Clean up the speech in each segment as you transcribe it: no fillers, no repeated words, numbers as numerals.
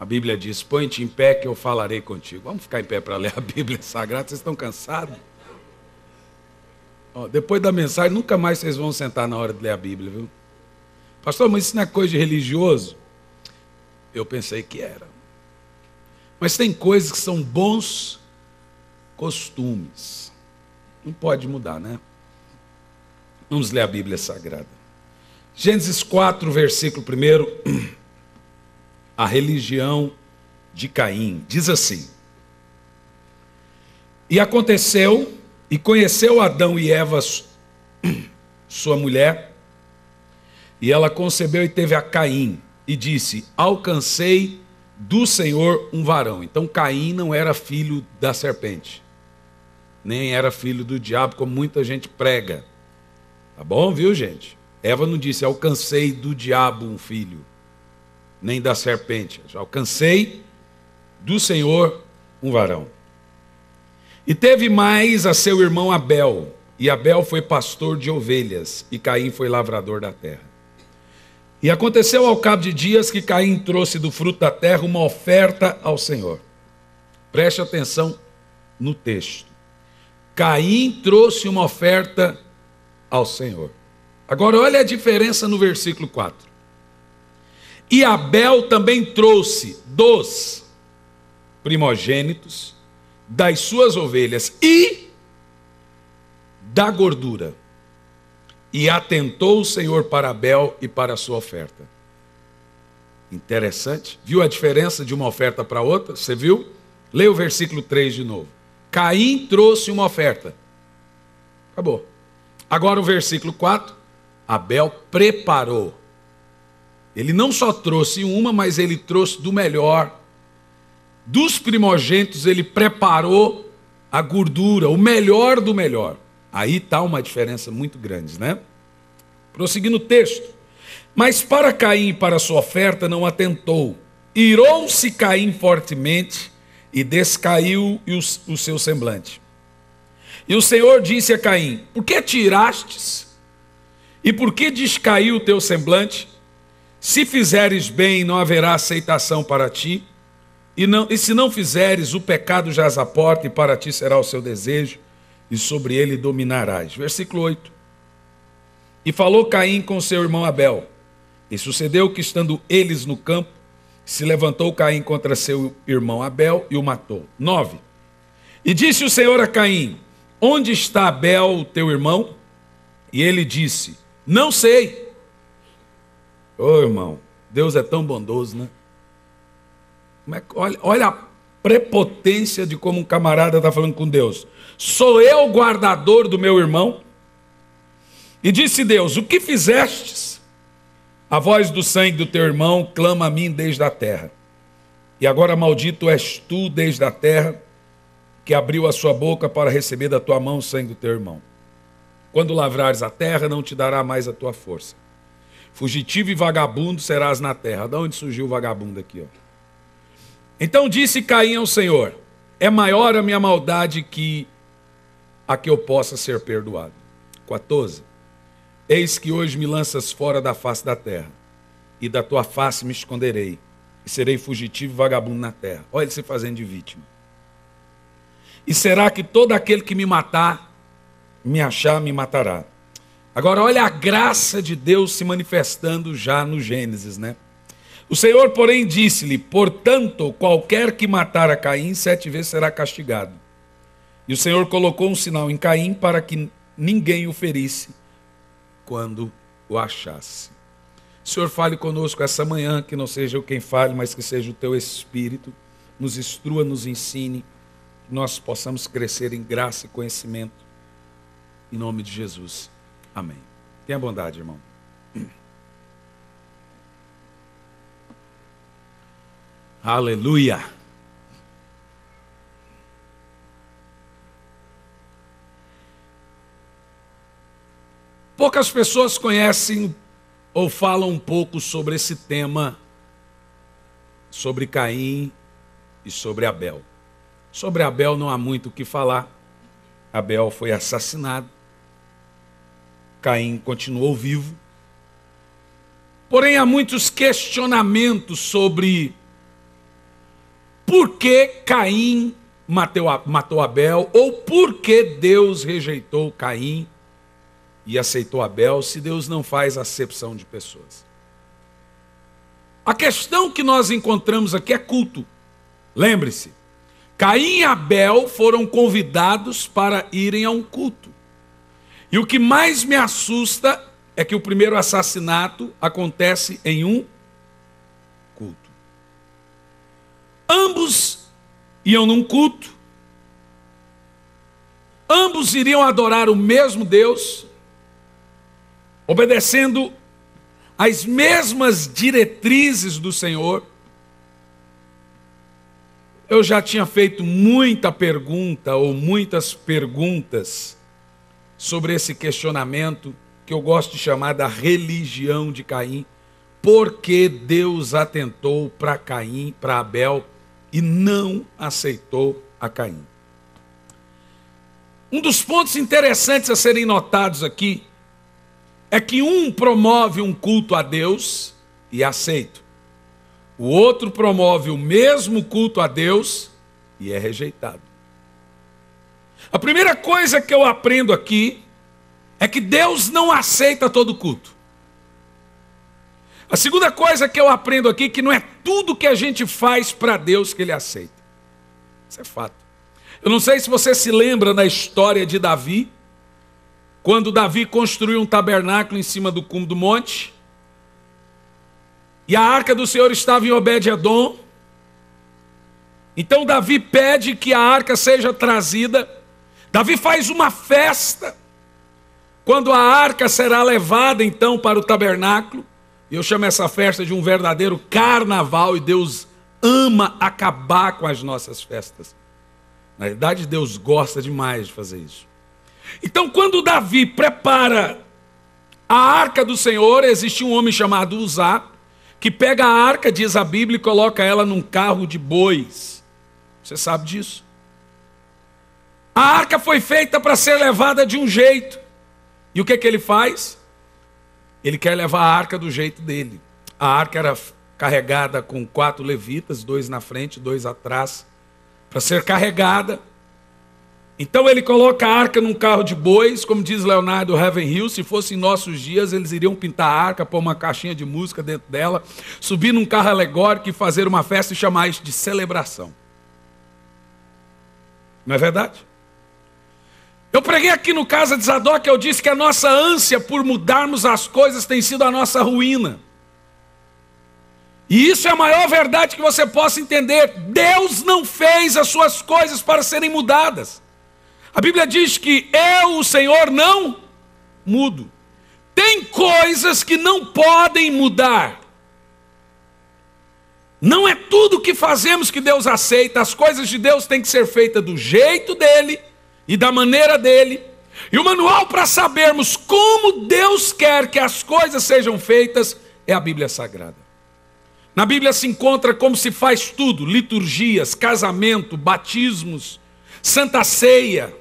A Bíblia diz, põe-te em pé que eu falarei contigo. Vamos ficar em pé para ler a Bíblia Sagrada, vocês estão cansados? Ó, depois da mensagem, nunca mais vocês vão sentar na hora de ler a Bíblia, viu? Pastor, mas isso não é coisa de religioso? Eu pensei que era. Mas tem coisas que são bons costumes. Não pode mudar, né? Vamos ler a Bíblia Sagrada. Gênesis 4, versículo 1. A religião de Caim. Diz assim: E aconteceu, e conheceu Adão e Eva, sua mulher, e ela concebeu e teve a Caim, e disse: Alcancei do Senhor um varão. Então Caim não era filho da serpente, nem era filho do diabo, como muita gente prega. Tá bom, viu, gente? Eva não disse: alcancei do diabo um filho, nem da serpente. Alcancei do Senhor um varão. E teve mais a seu irmão Abel, e Abel foi pastor de ovelhas, e Caim foi lavrador da terra. E aconteceu ao cabo de dias que Caim trouxe do fruto da terra uma oferta ao Senhor. Preste atenção no texto. Caim trouxe uma oferta ao Senhor. Agora olha a diferença no versículo 4. E Abel também trouxe dos primogênitos das suas ovelhas e da gordura. E atentou o Senhor para Abel e para a sua oferta. Interessante. Viu a diferença de uma oferta para outra? Você viu? Leia o versículo 3 de novo. Caim trouxe uma oferta. Acabou. Agora o versículo 4. Abel preparou. Ele não só trouxe uma, mas ele trouxe do melhor. Dos primogênitos ele preparou a gordura, o melhor do melhor. Aí está uma diferença muito grande, né? Prosseguindo o texto. Mas para Caim e para sua oferta não atentou. Irou-se Caim fortemente e descaiu o seu semblante. E o Senhor disse a Caim: por que tirastes? E por que descaiu o teu semblante? Se fizeres bem, não haverá aceitação para ti. E se não fizeres, o pecado jaz à porta, e para ti será o seu desejo, e sobre ele dominarás. Versículo 8. E falou Caim com seu irmão Abel. E sucedeu que, estando eles no campo, se levantou Caim contra seu irmão Abel e o matou. 9. E disse o Senhor a Caim: onde está Abel, teu irmão? E ele disse: não sei. Ô irmão, Deus é tão bondoso, né? Olha a prepotência de como um camarada está falando com Deus. Sou eu o guardador do meu irmão? E disse Deus: o que fizestes? A voz do sangue do teu irmão clama a mim desde a terra. E agora maldito és tu desde a terra, que abriu a sua boca para receber da tua mão o sangue do teu irmão. Quando lavrares a terra, não te dará mais a tua força. Fugitivo e vagabundo serás na terra. De onde surgiu o vagabundo aqui, ó? Então disse Caim ao Senhor: é maior a minha maldade que a que eu possa ser perdoado. 14. Eis que hoje me lanças fora da face da terra, e da tua face me esconderei, e serei fugitivo e vagabundo na terra. Olha ele se fazendo de vítima. E será que todo aquele que me matar, me achar, me matará. Agora olha a graça de Deus se manifestando já no Gênesis, né? O Senhor, porém, disse-lhe: portanto, qualquer que matar a Caim 7 vezes será castigado. E o Senhor colocou um sinal em Caim para que ninguém o ferisse quando o achasse. O Senhor fale conosco essa manhã, que não seja eu quem fale, mas que seja o teu Espírito, nos instrua, nos ensine, que nós possamos crescer em graça e conhecimento, em nome de Jesus. Amém. Tenha bondade, irmão. Aleluia. Poucas pessoas conhecem ou falam um pouco sobre esse tema, sobre Caim e sobre Abel. Sobre Abel não há muito o que falar. Abel foi assassinado. Caim continuou vivo. Porém, há muitos questionamentos sobre por que Caim matou Abel, ou por que Deus rejeitou Caim e aceitou Abel, se Deus não faz acepção de pessoas. A questão que nós encontramos aqui é culto. Lembre-se, Caim e Abel foram convidados para irem a um culto. E o que mais me assusta é que o primeiro assassinato acontece em um culto. Ambos iam num culto, ambos iriam adorar o mesmo Deus, obedecendo as mesmas diretrizes do Senhor. Eu já tinha feito muita pergunta ou muitas perguntas sobre esse questionamento que eu gosto de chamar da religião de Caim. Por que Deus atentou para Caim, para Abel, e não aceitou a Caim? Um dos pontos interessantes a serem notados aqui é que um promove um culto a Deus e é aceito. O outro promove o mesmo culto a Deus e é rejeitado. A primeira coisa que eu aprendo aqui é que Deus não aceita todo culto. A segunda coisa que eu aprendo aqui é que não é tudo que a gente faz para Deus que Ele aceita. Isso é fato. Eu não sei se você se lembra da história de Davi, quando Davi construiu um tabernáculo em cima do cume do monte, e a arca do Senhor estava em Obed-edom. Então Davi pede que a arca seja trazida. Davi faz uma festa, quando a arca será levada então para o tabernáculo. Eu chamo essa festa de um verdadeiro carnaval, e Deus ama acabar com as nossas festas. Na verdade, Deus gosta demais de fazer isso. Então, quando Davi prepara a arca do Senhor, existe um homem chamado Uzá, que pega a arca, diz a Bíblia, e coloca ela num carro de bois. Você sabe disso? A arca foi feita para ser levada de um jeito. E o que ele faz? Ele quer levar a arca do jeito dele. A arca era carregada com 4 levitas, 2 na frente, 2 atrás, para ser carregada. Então ele coloca a arca num carro de bois, como diz Leonardo Ravenhill. Se fosse em nossos dias, eles iriam pintar a arca, pôr uma caixinha de música dentro dela, subir num carro alegórico e fazer uma festa e chamar isso de celebração. Não é verdade? Eu preguei aqui no Casa de Zadok, eu disse que a nossa ânsia por mudarmos as coisas tem sido a nossa ruína. E isso é a maior verdade que você possa entender. Deus não fez as suas coisas para serem mudadas. A Bíblia diz que eu, o Senhor, não mudo. Tem coisas que não podem mudar. Não é tudo que fazemos que Deus aceita. As coisas de Deus têm que ser feitas do jeito dele e da maneira dele. E o manual para sabermos como Deus quer que as coisas sejam feitas é a Bíblia Sagrada. Na Bíblia se encontra como se faz tudo: liturgias, casamento, batismos, Santa Ceia.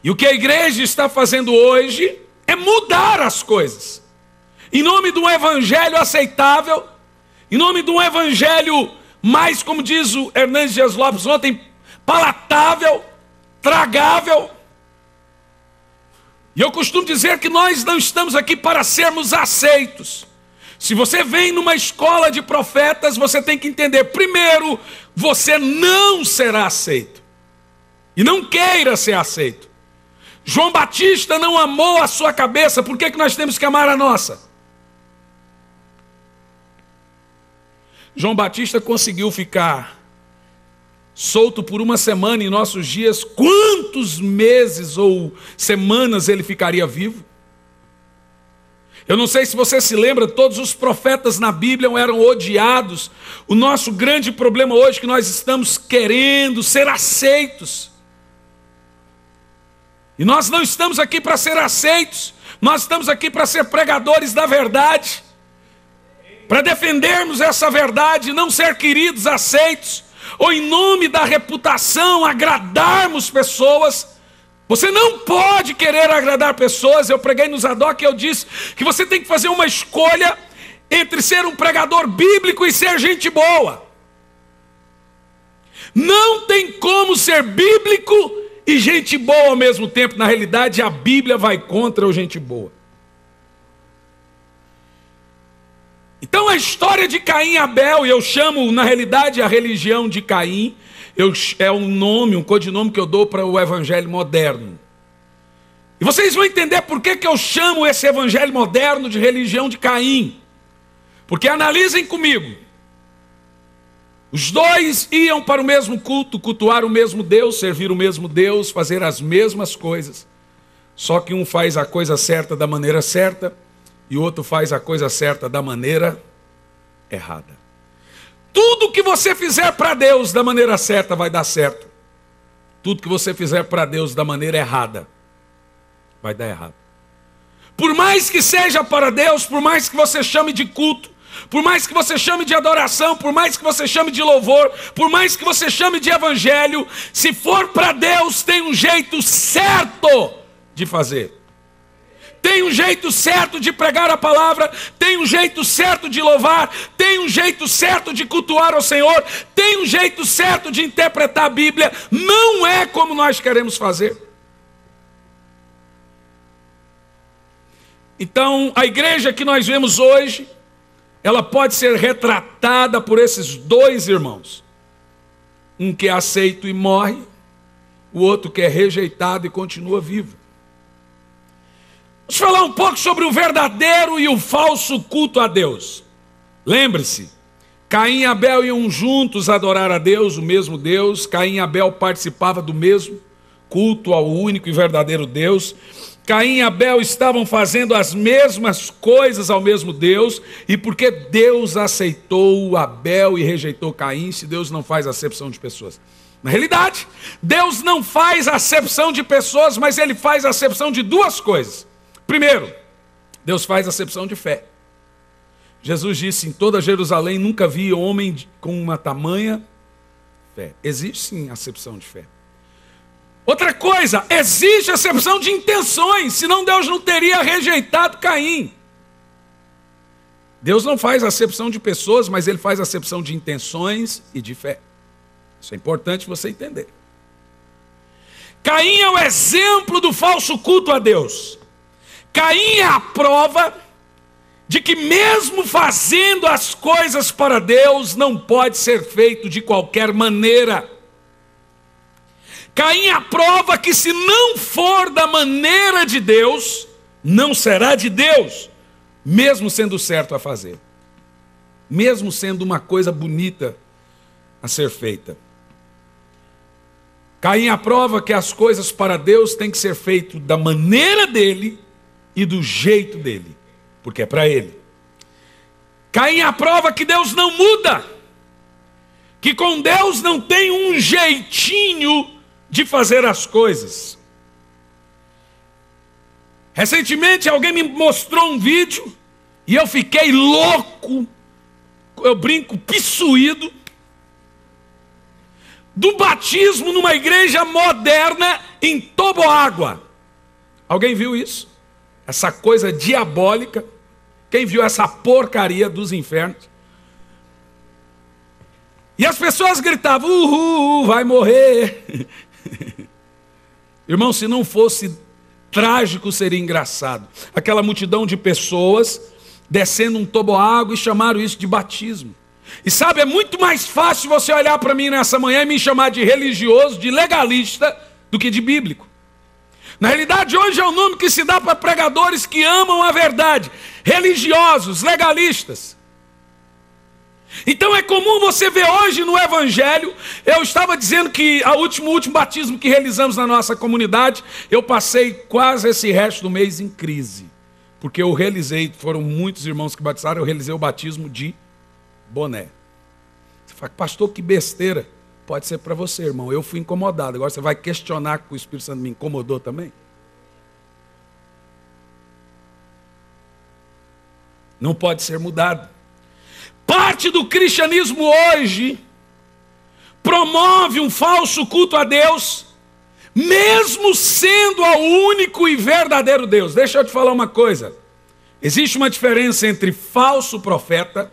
E o que a igreja está fazendo hoje é mudar as coisas. Em nome de um evangelho aceitável, em nome de um evangelho mais, como diz o Hernandes Dias Lopes ontem, palatável, tragável. E eu costumo dizer que nós não estamos aqui para sermos aceitos. Se você vem numa escola de profetas, você tem que entender, primeiro, você não será aceito. E não queira ser aceito. João Batista não amou a sua cabeça, por que nós temos que amar a nossa? João Batista conseguiu ficar solto por uma semana em nossos dias. Quantos meses ou semanas ele ficaria vivo? Eu não sei se você se lembra, todos os profetas na Bíblia eram odiados. O nosso grande problema hoje é que nós estamos querendo ser aceitos. E nós não estamos aqui para ser aceitos, nós estamos aqui para ser pregadores da verdade, para defendermos essa verdade, não ser queridos, aceitos, ou em nome da reputação agradarmos pessoas. Você não pode querer agradar pessoas. Eu preguei no Zadok e eu disse que você tem que fazer uma escolha entre ser um pregador bíblico e ser gente boa. Não tem como ser bíblico e gente boa ao mesmo tempo. Na realidade, a Bíblia vai contra o gente boa. Então a história de Caim e Abel, e eu chamo na realidade a religião de Caim, é um nome, um codinome que eu dou para o evangelho moderno. E vocês vão entender por que eu chamo esse evangelho moderno de religião de Caim. Porque analisem comigo. Os dois iam para o mesmo culto, cultuar o mesmo Deus, servir o mesmo Deus, fazer as mesmas coisas. Só que um faz a coisa certa da maneira certa e o outro faz a coisa certa da maneira errada. Tudo que você fizer para Deus da maneira certa vai dar certo. Tudo que você fizer para Deus da maneira errada vai dar errado. Por mais que seja para Deus, por mais que você chame de culto, por mais que você chame de adoração, por mais que você chame de louvor, por mais que você chame de evangelho, se for para Deus, tem um jeito certo de fazer. Tem um jeito certo de pregar a palavra, tem um jeito certo de louvar, tem um jeito certo de cultuar ao Senhor, tem um jeito certo de interpretar a Bíblia. Não é como nós queremos fazer. Então, a igreja que nós vemos hoje, ela pode ser retratada por esses dois irmãos. Um que é aceito e morre, o outro que é rejeitado e continua vivo. Vamos falar um pouco sobre o verdadeiro e o falso culto a Deus. Lembre-se, Caim e Abel iam juntos adorar a Deus, o mesmo Deus. Caim e Abel participavam do mesmo culto ao único e verdadeiro Deus. Caim e Abel estavam fazendo as mesmas coisas ao mesmo Deus. E por que Deus aceitou Abel e rejeitou Caim, se Deus não faz acepção de pessoas? Na realidade, Deus não faz acepção de pessoas, mas Ele faz acepção de duas coisas. Primeiro, Deus faz acepção de fé. Jesus disse: em toda Jerusalém nunca vi homem com uma tamanha fé. Existe sim acepção de fé. Outra coisa, existe acepção de intenções, senão Deus não teria rejeitado Caim. Deus não faz acepção de pessoas, mas Ele faz acepção de intenções e de fé. Isso é importante você entender. Caim é o exemplo do falso culto a Deus. Caim é a prova de que mesmo fazendo as coisas para Deus, não pode ser feito de qualquer maneira. Caim é a prova que se não for da maneira de Deus, não será de Deus, mesmo sendo certo a fazer. Mesmo sendo uma coisa bonita a ser feita. Caim é a prova que as coisas para Deus têm que ser feitas da maneira dele e do jeito dele, porque é para ele. Caim é a prova que Deus não muda, que com Deus não tem um jeitinho de fazer as coisas. Recentemente alguém me mostrou um vídeo e eu fiquei louco, eu brinco, pissuído, do batismo numa igreja moderna em Toboágua. Alguém viu isso? Essa coisa diabólica. Quem viu essa porcaria dos infernos? E as pessoas gritavam: uhul, vai morrer. Irmão, se não fosse trágico, seria engraçado. Aquela multidão de pessoas descendo um toboágua e chamaram isso de batismo. E sabe, é muito mais fácil você olhar para mim nessa manhã e me chamar de religioso, de legalista, do que de bíblico. Na realidade, hoje é o nome que se dá para pregadores que amam a verdade. Religiosos, legalistas. Então é comum você ver hoje no Evangelho, eu estava dizendo que o último batismo que realizamos na nossa comunidade, eu passei quase esse resto do mês em crise. Porque eu realizei, foram muitos irmãos que batizaram, eu realizei o batismo de boné. Você fala: pastor, que besteira. Pode ser para você, irmão. Eu fui incomodado. Agora você vai questionar que o Espírito Santo me incomodou também? Não pode ser mudado. Parte do cristianismo hoje promove um falso culto a Deus, mesmo sendo ao único e verdadeiro Deus. Deixa eu te falar uma coisa. Existe uma diferença entre falso profeta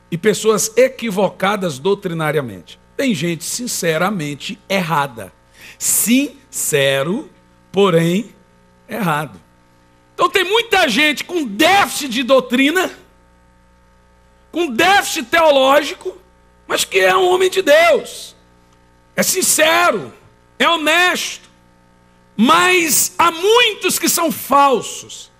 e pessoas equivocadas doutrinariamente. Tem gente sinceramente errada. Sincero, porém errado. Então tem muita gente com déficit de doutrina, com déficit teológico, mas que é um homem de Deus. É sincero, é honesto. Mas há muitos que são falsos.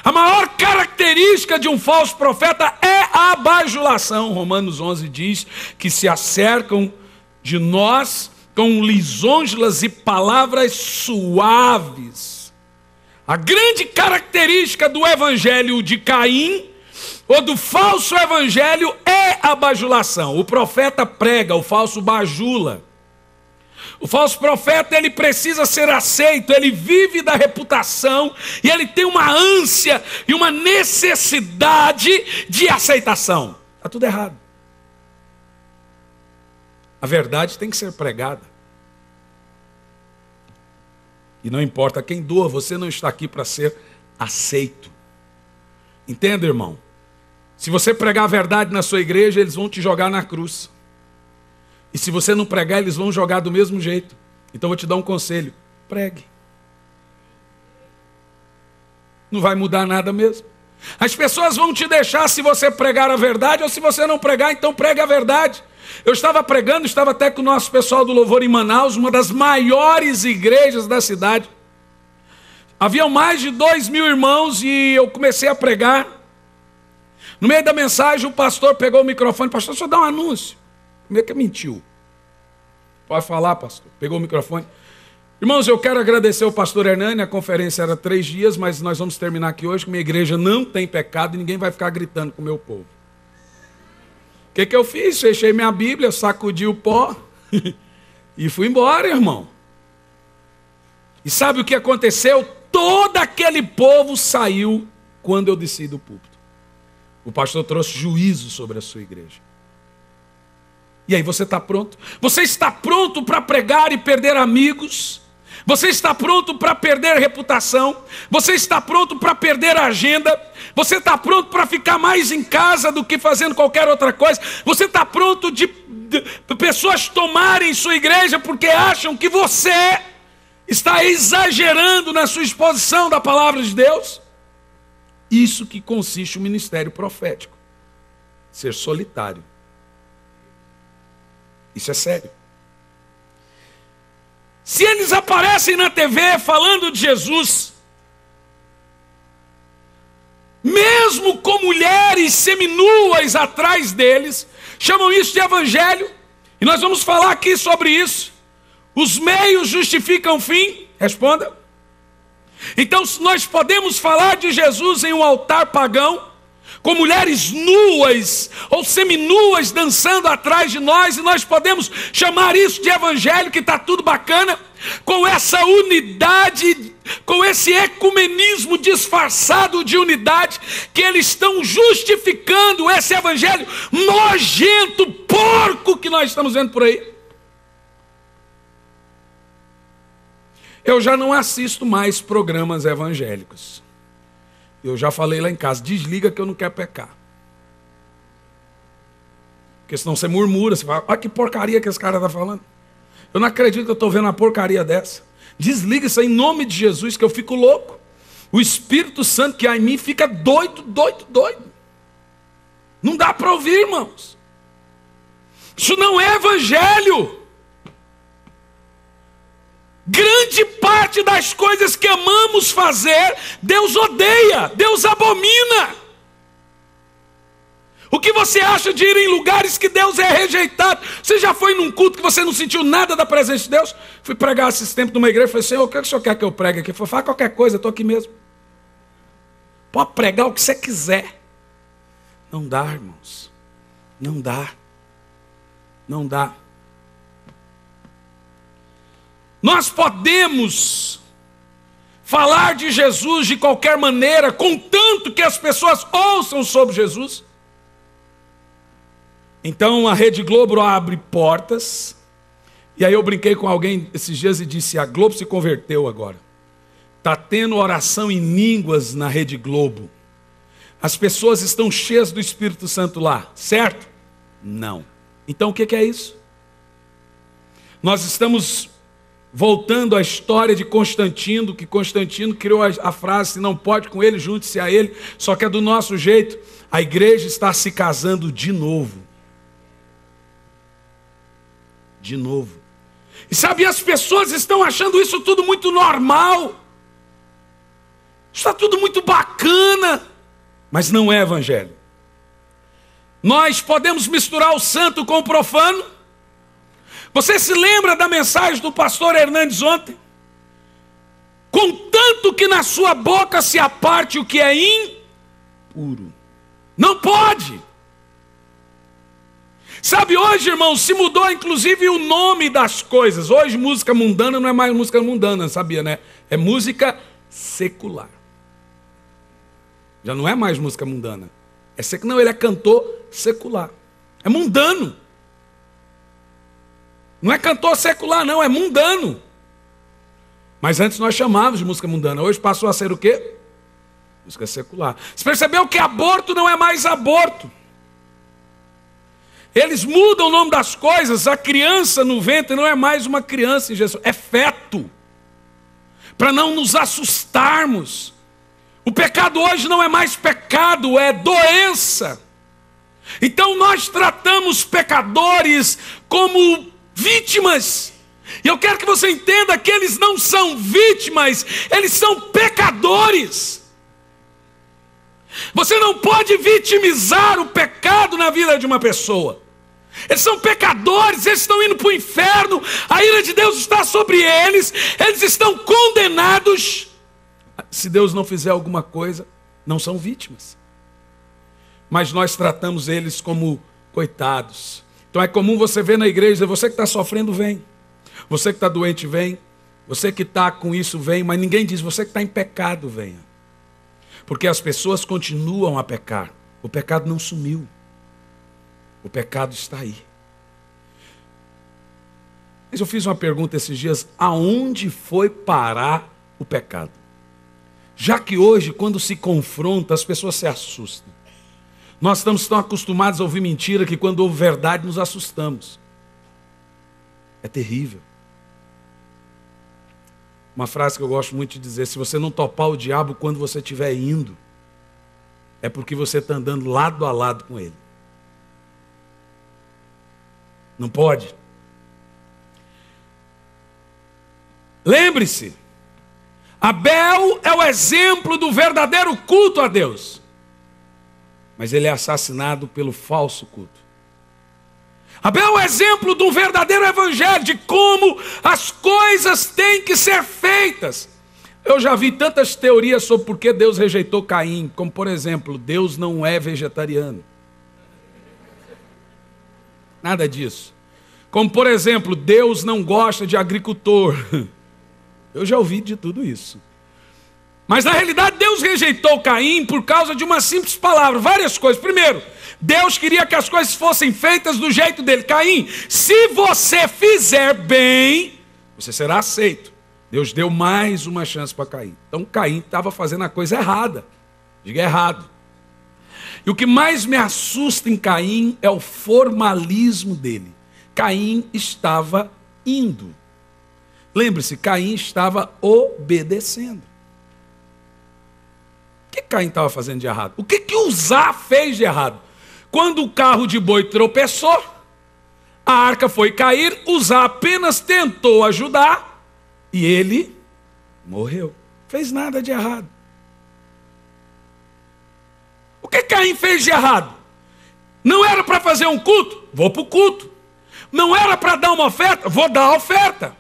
A maior característica de um falso profeta é a bajulação. Romanos 11 diz que se acercam de nós com lisonjas e palavras suaves. A grande característica do evangelho de Caim, ou do falso evangelho, é a bajulação. O profeta prega, o falso bajula. O falso profeta, ele precisa ser aceito, ele vive da reputação e ele tem uma ânsia e uma necessidade de aceitação. Está tudo errado. A verdade tem que ser pregada. E não importa quem doa, você não está aqui para ser aceito. Entenda, irmão? Se você pregar a verdade na sua igreja, eles vão te jogar na cruz. E se você não pregar, eles vão jogar do mesmo jeito. Então eu vou te dar um conselho: pregue. Não vai mudar nada mesmo. As pessoas vão te deixar se você pregar a verdade, ou se você não pregar, então pregue a verdade. Eu estava pregando, estava até com o nosso pessoal do louvor em Manaus, uma das maiores igrejas da cidade. Haviam mais de 2.000 irmãos e eu comecei a pregar. No meio da mensagem, o pastor pegou o microfone: pastor, deixa eu dar um anúncio. Como é que mentiu? Pode falar, pastor. Pegou o microfone. Irmãos, eu quero agradecer ao pastor Hernani. A conferência era 3 dias, mas nós vamos terminar aqui hoje, que minha igreja não tem pecado e ninguém vai ficar gritando com o meu povo. O que eu fiz? Fechei minha Bíblia, sacudi o pó e fui embora, irmão. E sabe o que aconteceu? Todo aquele povo saiu quando eu desci do púlpito. O pastor trouxe juízo sobre a sua igreja. E aí, você está pronto? Você está pronto para pregar e perder amigos? Você está pronto para perder reputação? Você está pronto para perder a agenda? Você está pronto para ficar mais em casa do que fazendo qualquer outra coisa? Você está pronto de pessoas tomarem sua igreja porque acham que você está exagerando na sua exposição da palavra de Deus? Isso que consiste o ministério profético. Ser solitário. Isso é sério. Se eles aparecem na TV falando de Jesus, mesmo com mulheres seminuas atrás deles, chamam isso de evangelho, e nós vamos falar aqui sobre isso. Os meios justificam o fim? Responda. Então, nós podemos falar de Jesus em um altar pagão, com mulheres nuas ou seminuas dançando atrás de nós, e nós podemos chamar isso de evangelho, que está tudo bacana, com essa unidade, com esse ecumenismo disfarçado de unidade, que eles estão justificando esse evangelho nojento, porco que nós estamos vendo por aí. Eu já não assisto mais programas evangélicos. Eu já falei lá em casa: desliga que eu não quero pecar. Porque senão você murmura, você fala: olha que porcaria que esse cara está falando. Eu não acredito que eu estou vendo uma porcaria dessa. Desliga isso aí em nome de Jesus, que eu fico louco. O Espírito Santo que há em mim fica doido. Não dá para ouvir, irmãos. Isso não é evangelho. Grande parte das coisas que amamos fazer, Deus odeia, Deus abomina. O que você acha de ir em lugares que Deus é rejeitado? Você já foi num culto que você não sentiu nada da presença de Deus? Fui pregar esses tempos numa igreja e falei: Senhor, o que o Senhor quer que eu pregue aqui? Ele falou: fala qualquer coisa, eu estou aqui mesmo. Pode pregar o que você quiser. Não dá, irmãos. Não dá. Não dá. Nós podemos falar de Jesus de qualquer maneira, contanto que as pessoas ouçam sobre Jesus. Então a Rede Globo abre portas. E aí eu brinquei com alguém esses dias e disse: a Globo se converteu agora. Está tendo oração em línguas na Rede Globo. As pessoas estão cheias do Espírito Santo lá, certo? Não. Então o que é isso? Nós estamos voltando à história de Constantino, que Constantino criou a frase: se não pode com ele, junte-se a ele, só que é do nosso jeito. A igreja está se casando de novo. De novo. E sabe, as pessoas estão achando isso tudo muito normal. Está tudo muito bacana. Mas não é evangelho. Nós podemos misturar o santo com o profano. Você se lembra da mensagem do pastor Hernandes ontem? Contanto que na sua boca se aparte o que é impuro. Não pode. Sabe, hoje, irmãos, se mudou inclusive o nome das coisas. Hoje música mundana não é mais música mundana, sabia, né? É música secular. Já não é mais música mundana. Não, ele é cantor secular. É mundano. Não é cantor secular, não, é mundano. Mas antes nós chamávamos de música mundana. Hoje passou a ser o quê? Música secular. Você percebeu que aborto não é mais aborto? Eles mudam o nome das coisas. A criança no ventre não é mais uma criança em Jesus, é feto. Para não nos assustarmos. O pecado hoje não é mais pecado, é doença. Então nós tratamos pecadores como vítimas. E eu quero que você entenda que eles não são vítimas, eles são pecadores. Você não pode vitimizar o pecado na vida de uma pessoa. Eles são pecadores, eles estão indo para o inferno, a ira de Deus está sobre eles, eles estão condenados. Se Deus não fizer alguma coisa, não são vítimas. Mas nós tratamos eles como coitados. Então é comum você ver na igreja: você que está sofrendo, vem. Você que está doente, vem. Você que está com isso, vem. Mas ninguém diz: você que está em pecado, venha. Porque as pessoas continuam a pecar. O pecado não sumiu. O pecado está aí. Mas eu fiz uma pergunta esses dias: aonde foi parar o pecado? Já que hoje, quando se confronta, as pessoas se assustam. Nós estamos tão acostumados a ouvir mentira que quando ouve verdade nos assustamos. É terrível. Uma frase que eu gosto muito de dizer: se você não topar o diabo quando você estiver indo, é porque você está andando lado a lado com ele. Não pode. Lembre-se, Abel é o exemplo do verdadeiro culto a Deus. Mas ele é assassinado pelo falso culto. Abel é o exemplo de um verdadeiro evangelho, de como as coisas têm que ser feitas. Eu já vi tantas teorias sobre por que Deus rejeitou Caim, como por exemplo, Deus não é vegetariano. Nada disso. Como por exemplo, Deus não gosta de agricultor. Eu já ouvi de tudo isso. Mas na realidade Deus rejeitou Caim por causa de uma simples palavra, várias coisas. Primeiro, Deus queria que as coisas fossem feitas do jeito dele. Caim, se você fizer bem, você será aceito. Deus deu mais uma chance para Caim. Então Caim estava fazendo a coisa errada. Diga errado. E o que mais me assusta em Caim é o formalismo dele. Caim estava indo. Lembre-se, Caim estava obedecendo. O que Caim estava fazendo de errado? O que Uzá fez de errado? Quando o carro de boi tropeçou, a arca foi cair, Uzá apenas tentou ajudar e ele morreu. Fez nada de errado. O que Caim fez de errado? Não era para fazer um culto? Vou para o culto. Não era para dar uma oferta? Vou dar a oferta.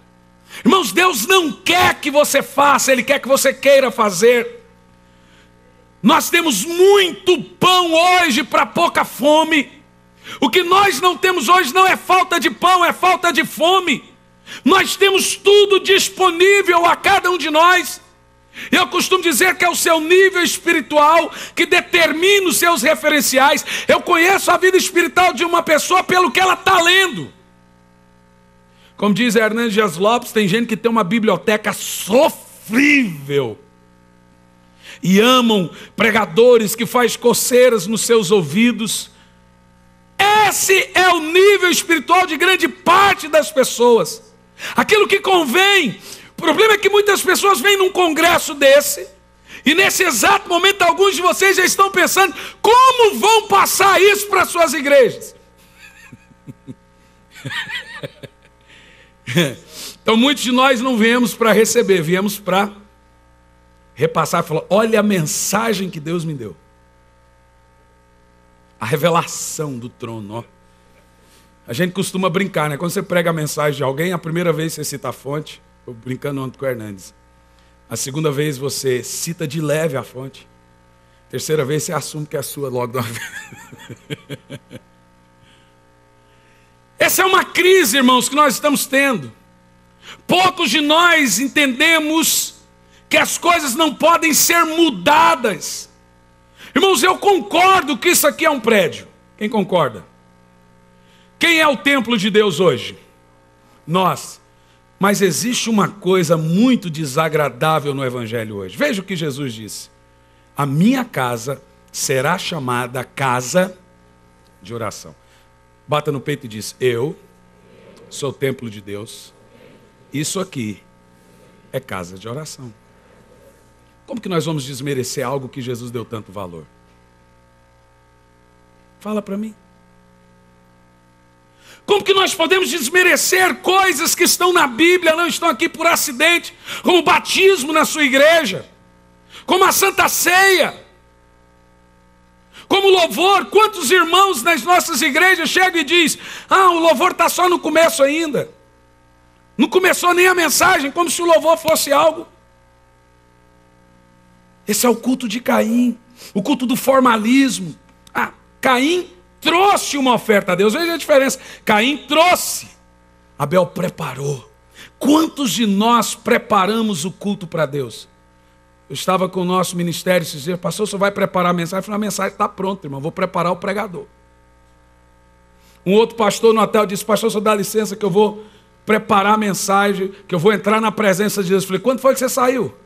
Irmãos, Deus não quer que você faça, Ele quer que você queira fazer. Nós temos muito pão hoje para pouca fome. O que nós não temos hoje não é falta de pão, é falta de fome. Nós temos tudo disponível a cada um de nós. Eu costumo dizer que é o seu nível espiritual que determina os seus referenciais. Eu conheço a vida espiritual de uma pessoa pelo que ela está lendo. Como diz Hernandes Dias Lopes, tem gente que tem uma biblioteca sofrível. E amam pregadores que faz coceiras nos seus ouvidos. É Esse é o nível espiritual de grande parte das pessoas. Aquilo que convém. O problema é que muitas pessoas vêm num congresso desse, e nesse exato momento alguns de vocês já estão pensando como vão passar isso para suas igrejas. Então muitos de nós não viemos para receber, viemos para repassar e falar: olha a mensagem que Deus me deu. A revelação do trono, ó. A gente costuma brincar, né? Quando você prega a mensagem de alguém, a primeira vez você cita a fonte, estou brincando ontem com o Hernandes. A segunda vez você cita de leve a fonte. A terceira vez você assume que é sua logo de uma vez. Essa é uma crise, irmãos, que nós estamos tendo. Poucos de nós entendemos que as coisas não podem ser mudadas. Irmãos, eu concordo que isso aqui é um prédio. Quem concorda? Quem é o templo de Deus hoje? Nós. Mas existe uma coisa muito desagradável no Evangelho hoje. Veja o que Jesus disse: a minha casa será chamada casa de oração. Bata no peito e diz: eu sou o templo de Deus. Isso aqui é casa de oração. Como que nós vamos desmerecer algo que Jesus deu tanto valor? Fala para mim. Como que nós podemos desmerecer coisas que estão na Bíblia, não estão aqui por acidente, como o batismo na sua igreja, como a Santa Ceia, como o louvor? Quantos irmãos nas nossas igrejas chegam e dizem: ah, o louvor está só no começo ainda. Não começou nem a mensagem, como se o louvor fosse algo. Esse é o culto de Caim, o culto do formalismo. Ah, Caim trouxe uma oferta a Deus. Veja a diferença. Caim trouxe, Abel preparou. Quantos de nós preparamos o culto para Deus? Eu estava com o nosso ministério esses dias: pastor, você vai preparar a mensagem? Eu falei: a mensagem está pronta, irmão, vou preparar o pregador. Um outro pastor no hotel disse: pastor, só dá licença que eu vou preparar a mensagem, que eu vou entrar na presença de Deus. Eu falei: quando foi que você saiu?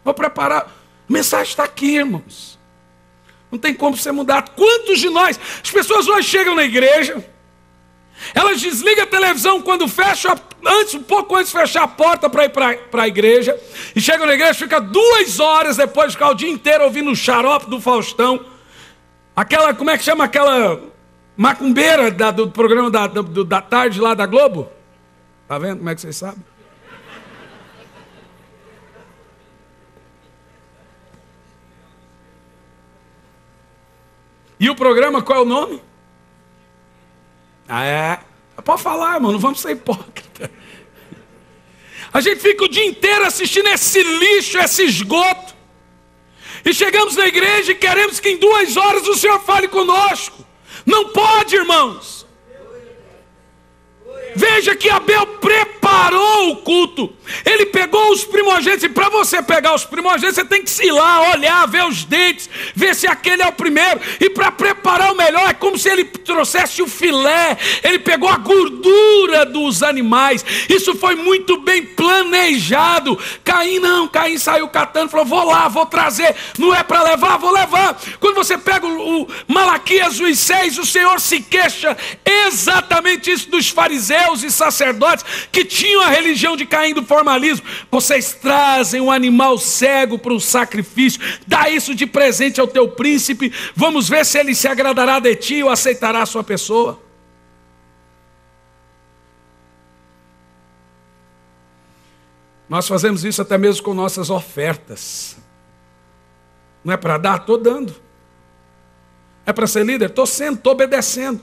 Vou preparar. A mensagem está aqui, irmãos. Não tem como você mudar. Quantos de nós? As pessoas hoje chegam na igreja, elas desligam a televisão quando fecha, um pouco antes de fechar a porta para ir para a igreja, e chegam na igreja, fica 2 horas depois de ficar o dia inteiro ouvindo o xarope do Faustão, aquela, como é que chama aquela macumbeira do programa da tarde lá da Globo? Tá vendo como é que vocês sabem? E o programa, qual é o nome? Ah, é? Pode falar, irmão, não vamos ser hipócritas. A gente fica o dia inteiro assistindo esse lixo, esse esgoto. E chegamos na igreja e queremos que em 2 horas o Senhor fale conosco. Não pode, irmãos. Veja que Abel preparou o culto. Ele pegou os primogênitos. E para você pegar os primogênitos, você tem que ir lá, olhar, ver os dentes, ver se aquele é o primeiro. E para preparar o melhor, é como se ele trouxesse o filé. Ele pegou a gordura dos animais. Isso foi muito bem planejado. Caim não, Caim saiu catando, falou: vou lá, vou trazer. Não é para levar, vou levar. Quando você pega o Malaquias 1:6, o Senhor se queixa exatamente isso dos fariseus e sacerdotes que tinham a religião de Caim, do formalismo. Vocês trazem um animal cego para o sacrifício, dá isso de presente ao teu príncipe, vamos ver se ele se agradará de ti ou aceitará a sua pessoa. Nós fazemos isso até mesmo com nossas ofertas. Não é para dar? Estou dando. É para ser líder? Estou sendo, estou obedecendo.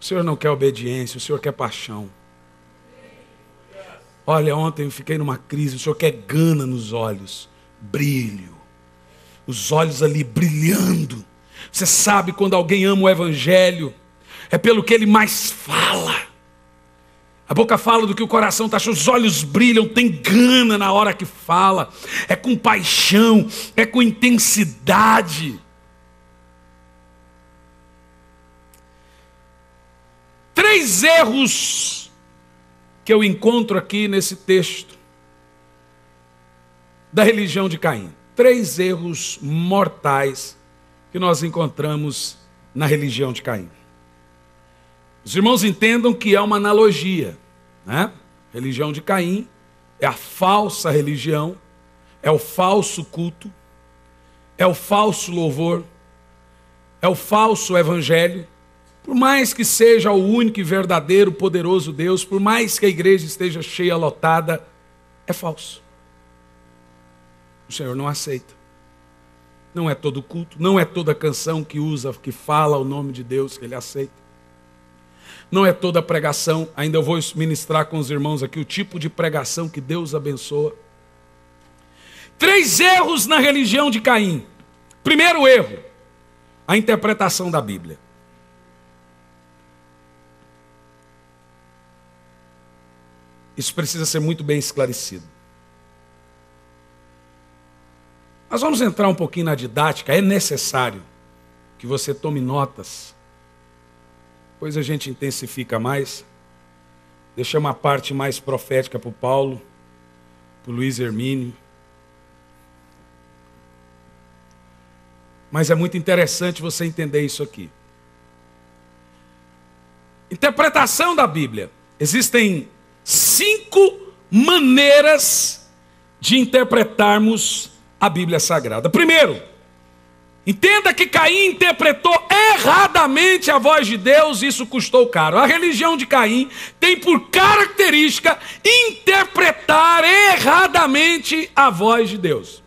O Senhor não quer obediência, o Senhor quer paixão. Olha, ontem eu fiquei numa crise, o Senhor quer gana nos olhos, brilho. Os olhos ali brilhando. Você sabe quando alguém ama o Evangelho, é pelo que ele mais fala. A boca fala do que o coração está cheio, os olhos brilham, tem gana na hora que fala. É com paixão, é com intensidade. 3 erros que eu encontro aqui nesse texto da religião de Caim. 3 erros mortais que nós encontramos na religião de Caim. Os irmãos entendam que é uma analogia, né? A religião de Caim é a falsa religião, é o falso culto, é o falso louvor, é o falso evangelho. Por mais que seja o único e verdadeiro, poderoso Deus, por mais que a igreja esteja cheia, lotada, é falso. O Senhor não aceita. Não é todo culto, não é toda canção que usa, que fala o nome de Deus que Ele aceita. Não é toda pregação, ainda eu vou ministrar com os irmãos aqui o tipo de pregação que Deus abençoa. 3 erros na religião de Caim. Primeiro erro, a interpretação da Bíblia. Isso precisa ser muito bem esclarecido. Nós vamos entrar um pouquinho na didática, é necessário que você tome notas, depois a gente intensifica mais. Deixa uma parte mais profética para o Paulo, para o Luiz Hermínio. Mas é muito interessante você entender isso aqui. Interpretação da Bíblia. Existem 5 maneiras de interpretarmos a Bíblia Sagrada. Primeiro, entenda que Caim interpretou erradamente a voz de Deus, e isso custou caro. A religião de Caim tem por característica interpretar erradamente a voz de Deus.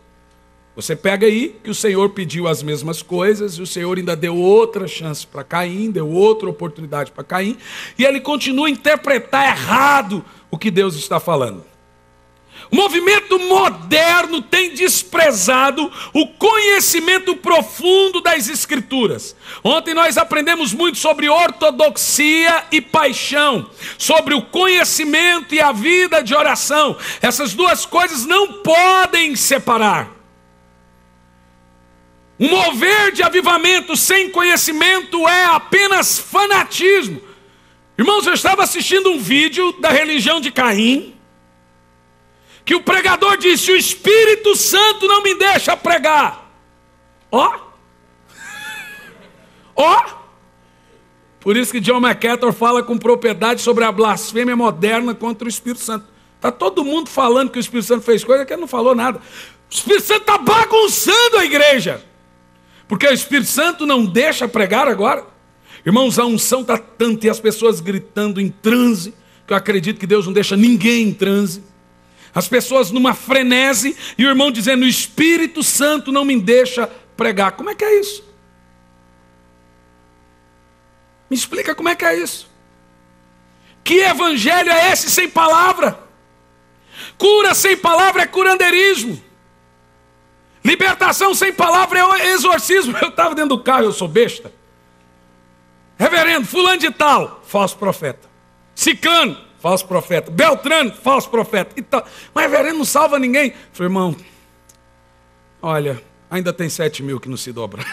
Você pega aí que o Senhor pediu as mesmas coisas, e o Senhor ainda deu outra chance para Caim, deu outra oportunidade para Caim, e ele continua a interpretar errado o que Deus está falando. O movimento moderno tem desprezado o conhecimento profundo das Escrituras. Ontem nós aprendemos muito sobre ortodoxia e paixão, sobre o conhecimento e a vida de oração. Essas duas coisas não podem separar. Um mover de avivamento sem conhecimento é apenas fanatismo. Irmãos, eu estava assistindo um vídeo da religião de Caim, que o pregador disse: o Espírito Santo não me deixa pregar. Ó. Por isso que John MacArthur fala com propriedade sobre a blasfêmia moderna contra o Espírito Santo. Está todo mundo falando que o Espírito Santo fez coisa que ele não falou nada. O Espírito Santo está bagunçando a igreja, porque o Espírito Santo não deixa pregar agora. Irmãos, a unção está tanto e as pessoas gritando em transe, que eu acredito que Deus não deixa ninguém em transe. As pessoas numa frenesi e o irmão dizendo: o Espírito Santo não me deixa pregar. Como é que é isso? Me explica como é que é isso. Que evangelho é esse sem palavra? Cura sem palavra é curandeirismo. Libertação sem palavra é exorcismo. Eu estava dentro do carro, eu sou besta. Reverendo, fulano de tal, falso profeta. Ciclano, falso profeta. Beltrano, falso profeta. E tal. Mas reverendo não salva ninguém. Eu falei: irmão, olha, ainda tem 7.000 que não se dobraram.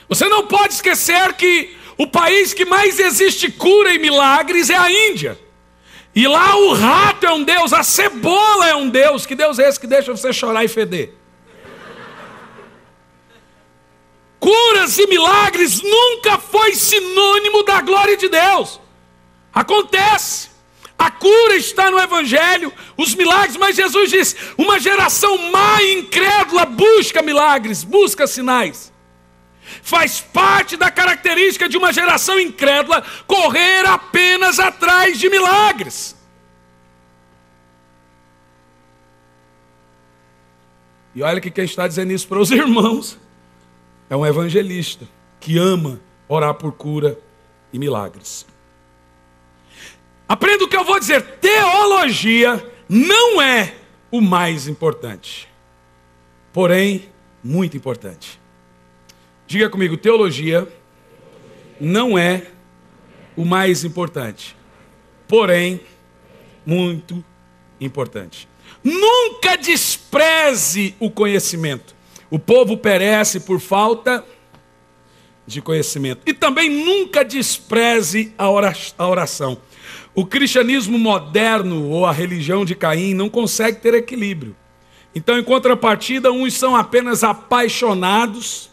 Você não pode esquecer que o país que mais existe cura e milagres é a Índia. E lá o rato é um Deus, a cebola é um Deus. Que Deus é esse que deixa você chorar e feder? Curas e milagres nunca foi sinônimo da glória de Deus. Acontece. A cura está no Evangelho, os milagres, mas Jesus diz: uma geração má e incrédula busca milagres, busca sinais. Faz parte da característica de uma geração incrédula correr apenas atrás de milagres. E olha que quem está dizendo isso para os irmãos é um evangelista que ama orar por cura e milagres. Aprenda o que eu vou dizer: teologia não é o mais importante, porém muito importante. Diga comigo: teologia não é o mais importante, porém muito importante. Nunca despreze o conhecimento. O povo perece por falta de conhecimento. E também nunca despreze a oração. O cristianismo moderno ou a religião de Caim não consegue ter equilíbrio. Então, em contrapartida, uns são apenas apaixonados,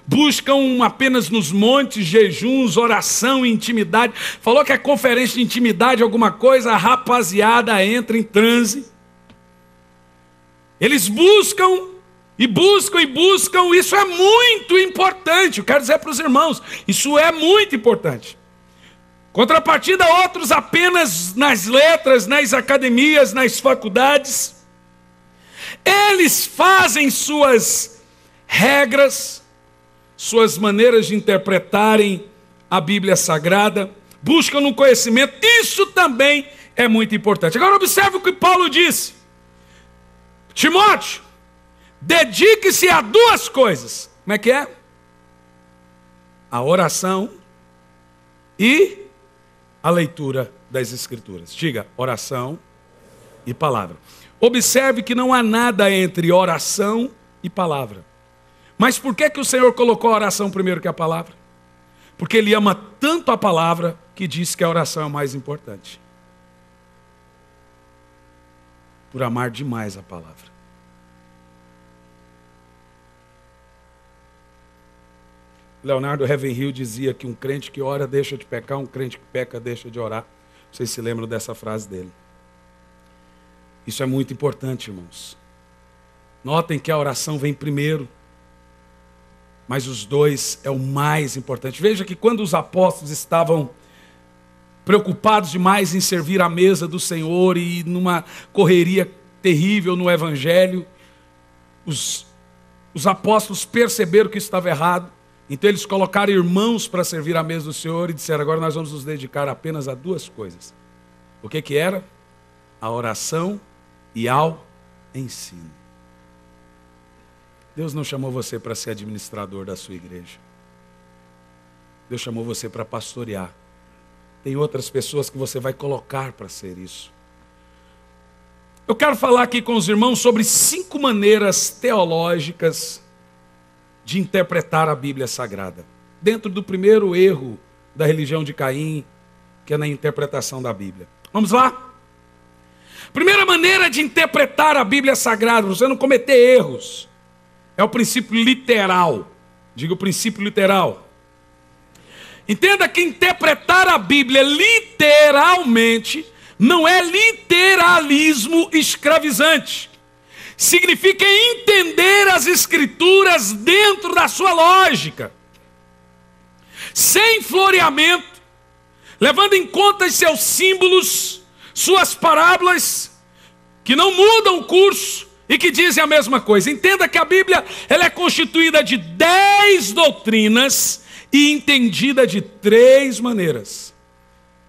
buscam apenas nos montes, jejuns, oração e intimidade. Falou que é conferência de intimidade, alguma coisa, a rapaziada entra em transe. Eles buscam e buscam e buscam. Isso é muito importante. Eu quero dizer para os irmãos, isso é muito importante. Contrapartida, outros apenas nas letras, nas academias, nas faculdades. Eles fazem suas regras, suas maneiras de interpretarem a Bíblia Sagrada, buscam no conhecimento. Isso também é muito importante. Agora observe o que Paulo disse. Timóteo, dedique-se a duas coisas. Como é que é? A oração e a leitura das Escrituras. Diga, oração e palavra. Observe que não há nada entre oração e palavra. Mas por que o Senhor colocou a oração primeiro que a palavra? Porque Ele ama tanto a palavra que diz que a oração é o mais importante. Por amar demais a palavra. Leonardo Ravenhill dizia que um crente que ora deixa de pecar, um crente que peca deixa de orar. Vocês se lembram dessa frase dele. Isso é muito importante, irmãos. Notem que a oração vem primeiro, mas os dois é o mais importante. Veja que quando os apóstolos estavam preocupados demais em servir à mesa do Senhor e numa correria terrível no Evangelho, os apóstolos perceberam que isso estava errado. Então eles colocaram irmãos para servir à mesa do Senhor e disseram, agora nós vamos nos dedicar apenas a duas coisas. O que era? A oração e ao ensino. Deus não chamou você para ser administrador da sua igreja. Deus chamou você para pastorear. Tem outras pessoas que você vai colocar para ser isso. Eu quero falar aqui com os irmãos sobre 5 maneiras teológicas de interpretar a Bíblia Sagrada. Dentro do primeiro erro da religião de Caim, que é na interpretação da Bíblia. Vamos lá? Primeira maneira de interpretar a Bíblia Sagrada, para você não cometer erros, é o princípio literal. Diga o princípio literal. Entenda que interpretar a Bíblia literalmente não é literalismo escravizante. Significa entender as Escrituras dentro da sua lógica, sem floreamento, levando em conta seus símbolos, suas parábolas, que não mudam o curso e que dizem a mesma coisa. Entenda que a Bíblia ela é constituída de 10 doutrinas e entendida de 3 maneiras.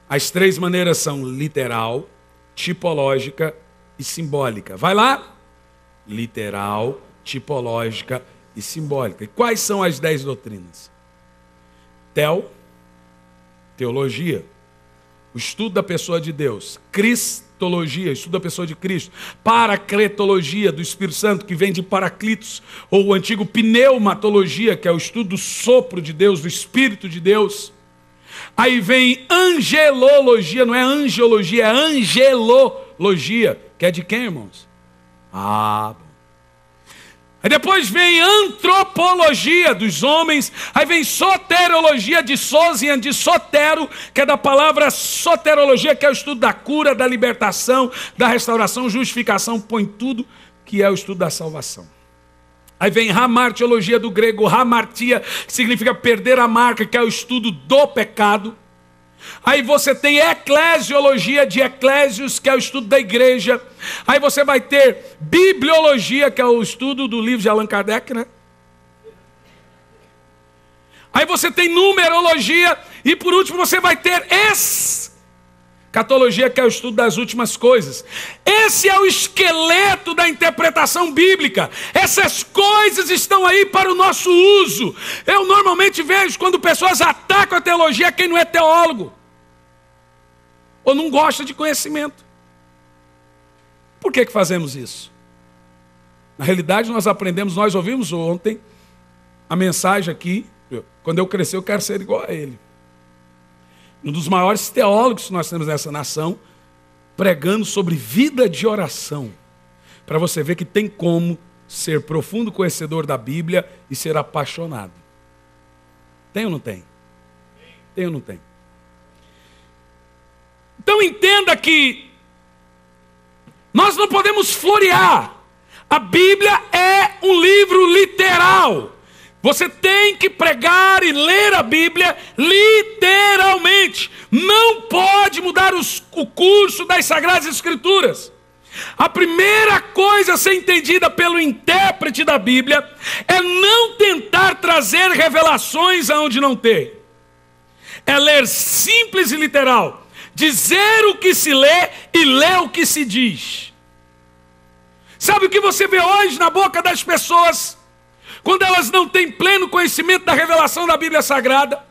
As 3 maneiras são literal, tipológica e simbólica. Vai lá. Literal, tipológica e simbólica. E quais são as 10 doutrinas? Teologia, o estudo da pessoa de Deus. Cristologia, estudo da pessoa de Cristo. Paracletologia, do Espírito Santo, que vem de Paraclitos, ou o antigo pneumatologia, que é o estudo do sopro de Deus, do Espírito de Deus. Aí vem angelologia, não é angiologia, é angelologia, que é de quem, irmãos? Bom. Aí depois vem antropologia dos homens. Aí vem soterologia de Sosian, de sotero, que é da palavra soterologia, que é o estudo da cura, da libertação, da restauração, justificação, põe tudo que é o estudo da salvação. Aí vem hamartiologia do grego, hamartia, que significa perder a marca, que é o estudo do pecado. Aí você tem eclesiologia de Eclésios, que é o estudo da igreja. Aí você vai ter bibliologia, que é o estudo do livro de Allan Kardec, né? Aí você tem numerologia. E por último você vai ter escatologia, que é o estudo das últimas coisas. Esse é o esqueleto da interpretação bíblica. Essas coisas estão aí para o nosso uso. Eu normalmente vejo quando pessoas atacam a teologia quem não é teólogo ou não gosta de conhecimento. Por que fazemos isso? Na realidade nós ouvimos ontem a mensagem aqui Quando eu crescer, eu quero ser igual a ele. Um dos maiores teólogos que nós temos nessa nação, pregando sobre vida de oração. Para você ver que tem como ser profundo conhecedor da Bíblia e ser apaixonado. Tem ou não tem? Tem ou não tem? Então entenda que nós não podemos florear. A Bíblia é um livro literal. Você tem que pregar e ler a Bíblia literalmente. Não pode mudar o curso das Sagradas Escrituras. A primeira coisa a ser entendida pelo intérprete da Bíblia é não tentar trazer revelações aonde não tem. É ler simples e literal. Dizer o que se lê e ler o que se diz. Sabe o que você vê hoje na boca das pessoas? Quando elas não têm pleno conhecimento da revelação da Bíblia Sagrada,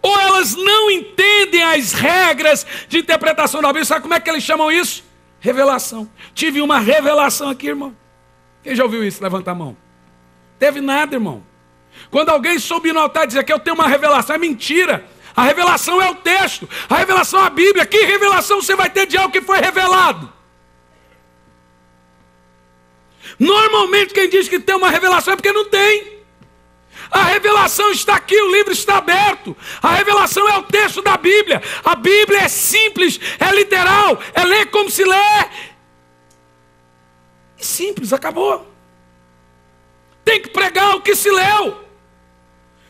ou elas não entendem as regras de interpretação da Bíblia, sabe como é que eles chamam isso? Revelação. Tive uma revelação aqui, irmão. Quem já ouviu isso? Levanta a mão. Teve nada, irmão. Quando alguém soube no altar e dizer que eu tenho uma revelação, é mentira. A revelação é o texto. A revelação é a Bíblia. Que revelação você vai ter de algo que foi revelado? Normalmente quem diz que tem uma revelação é porque não tem. A revelação está aqui, o livro está aberto. A revelação é o texto da Bíblia. A Bíblia é simples, é literal, é ler como se lê. É simples, acabou. Tem que pregar o que se leu.